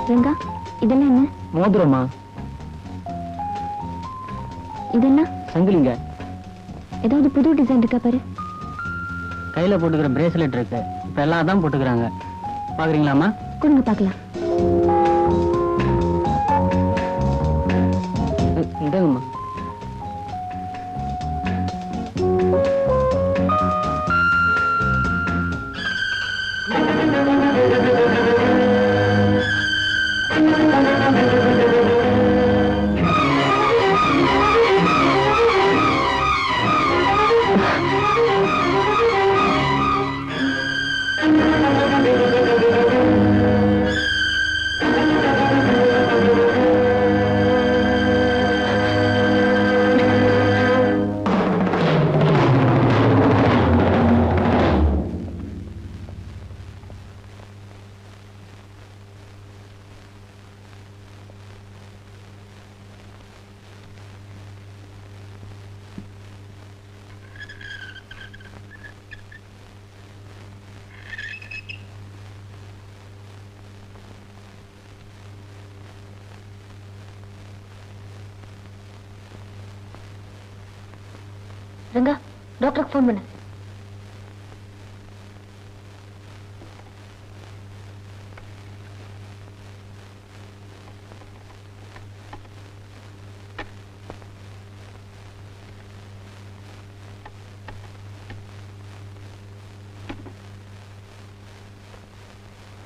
B: வெங்கா, இதெல்லாம் என்ன?
E: மோதிரமா?
B: இதெல்லாம்
E: சங்கிலிங்க.
B: ஏதாவது புது டிசைன் இருக்கா பாரு.
E: கையில போட்டுக்கிற பிரேஸ்லெட் இருக்கு, இப்ப எல்லாம் தான் போட்டுக்கிறாங்க. பாக்குறீங்களாமா?
B: கொடுங்க பார்க்கலாம்.
E: இந்தங்கம்மா.
B: ரங்கா, டாக்டருக்கு ஃபோன் பண்ணு.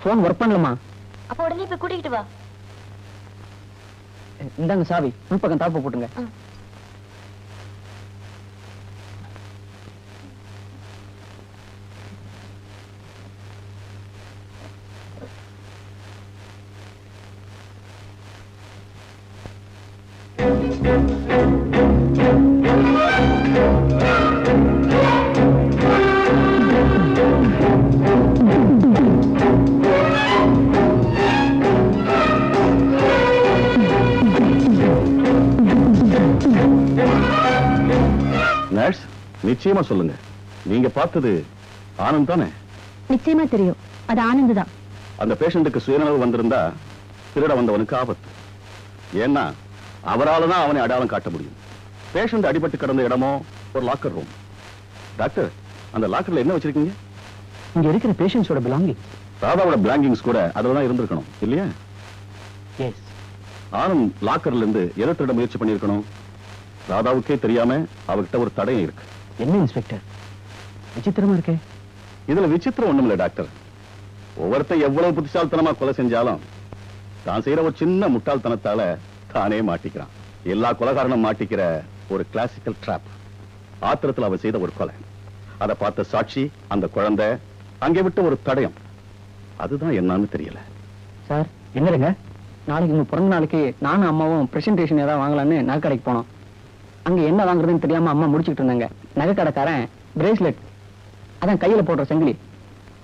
E: போன் ஒர்க் பண்ணலமா?
B: அப்ப உடனே போய் கூட்டிகிட்டு வா.
E: இந்தாங்க சாவி, உள்பக்கம் தாழ்ப்பு போட்டுங்க.
F: நர்ஸ், நிச்சயமா சொல்லுங்க, நீங்க பார்த்தது ஆனந்த் தானே?
B: நிச்சயமா தெரியும், அது ஆனந்த் தான்.
F: அந்த பேஷண்ட்டுக்கு சுயநலவு வந்திருந்தா திருட வந்தவனுக்கு ஆபத்து. ஏன்னா அவரால தான் அவனை அடையாளம் காட்ட முடியும். பேஷண்ட் அடிபட்டு கிடந்த இடமோ ஒரு லாக்கர் ரூம். டாக்டர், அந்த லாக்கர்ல என்ன வச்சிருக்கீங்க?
E: இங்க இருக்கிற பேஷண்ட்ஸோட பிலாங்கிங்.
F: ராதாவோட பிளாங்கிங்ஸ் கூட அதுல தான் இருந்திருக்கணும் இல்லையா?
E: எஸ்.
F: ஆனந்த் லாக்கர்ல இருந்து எதை திருட முயற்சி பண்ணியிருக்கணும்? ராதாவுக்கே தெரியாம அவகிட்ட ஒரு தடயம் இருக்கு.
E: என்ன இன்ஸ்பெக்டர், விசித்திரமா இருக்கே.
F: இதுல விசித்திரம் ஒண்ணும் இல்ல டாக்டர். ஒவ்வொருத்தன் எவ்வளவு புத்திசாலித்தனமா கொலை செஞ்சாலும் தான் செய்யற ஒரு சின்ன முட்டாள்தனத்தால தானே மாட்டிக்கிறான். எல்லா கொலைகாரனும் மாட்டிக்கிற ஒரு கிளாசிக்கல் ட்ராப். ஆத்திரத்துல அவன் செய்த ஒரு கொலை, அதை பார்த்த சாட்சி, அந்த குழந்தை, அங்கே விட்டு ஒரு தடயம், அதுதான் என்னன்னு தெரியல.
E: சார், என்னங்க, நாளைக்கு உங்க பிறந்த நாளைக்கு நானும் அம்மாவும் பிரசன்டேஷன் ஏதாவது வாங்கலான்னு நகை கடைக்கு போனோம். அங்க என்ன வாங்குறதுன்னு தெரியாம அம்மா முடிச்சுட்டு இருந்தாங்க. நகை கடைக்காரன் பிரேஸ்லெட், அதான் கையில போடுற சங்கிலி,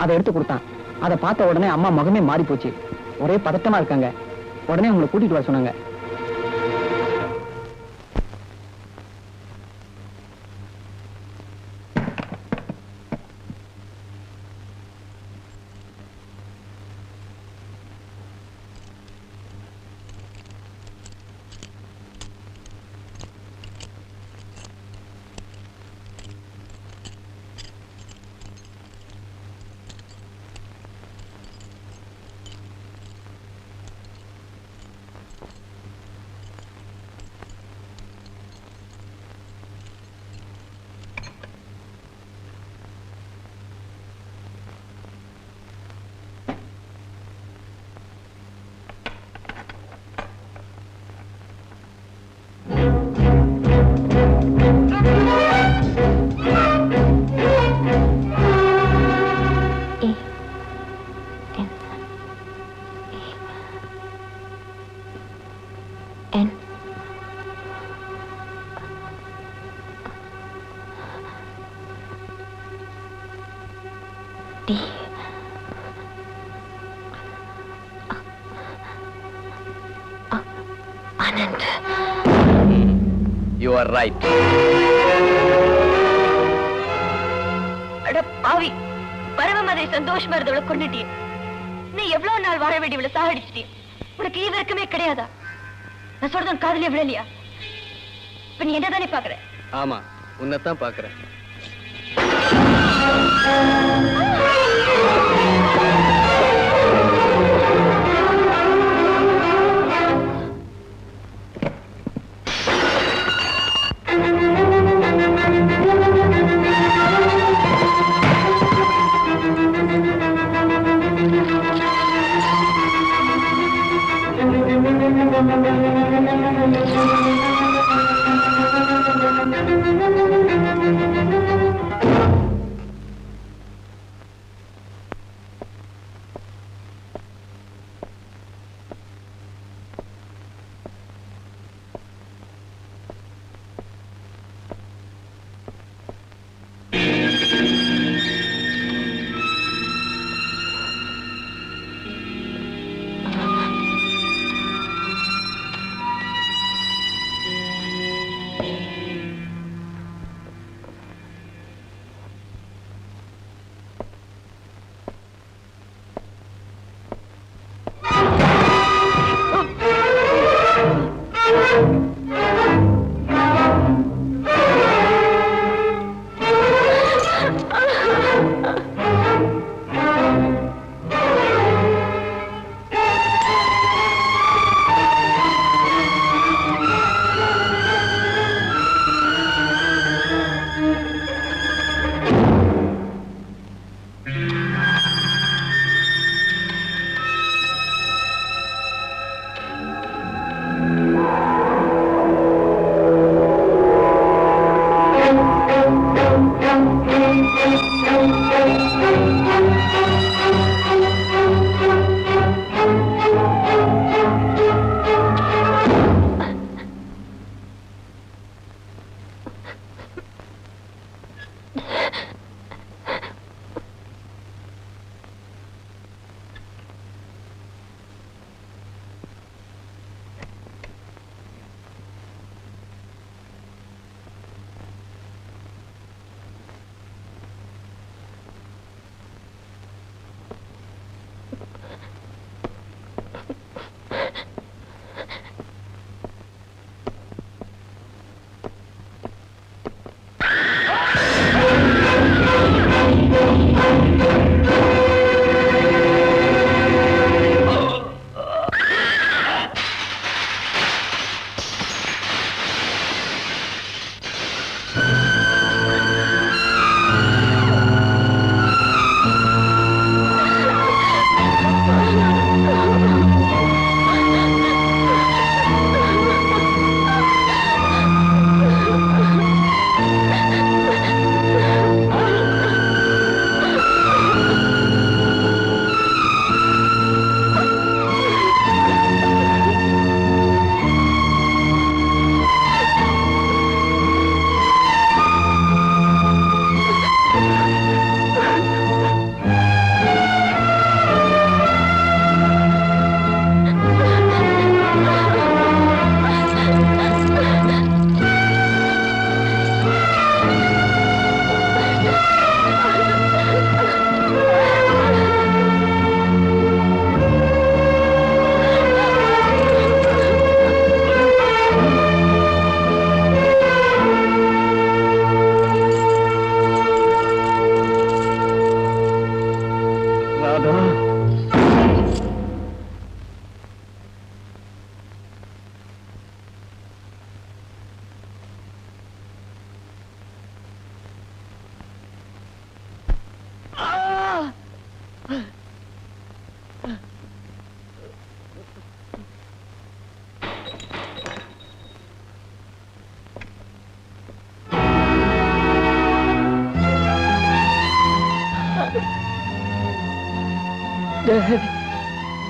E: அதை எடுத்து கொடுத்தான். அதை பார்த்த உடனே அம்மா முகமே மாறி போச்சு. ஒரே பதட்டமா இருக்காங்க. உடனே உங்களை கூட்டிட்டு வர சொன்னாங்க.
B: Anand,
C: you are right.
B: அட பாவி, பரமமதை சந்தோஷமா இருந்தவளை கொண்டுட்டியே. நீ எவ்வளவு நாள் வாழ வேண்டியவளை சாகடிச்சிட்டியே. உனக்கு ஈவு இருக்கமே கிடையாதா? நான் சொல்றேன் காதலிய விழலையா? இப்ப நீ என்னதானே பாக்குற?
C: ஆமா, உன்னைத்தான் பாக்குறேன்.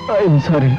C: I am sorry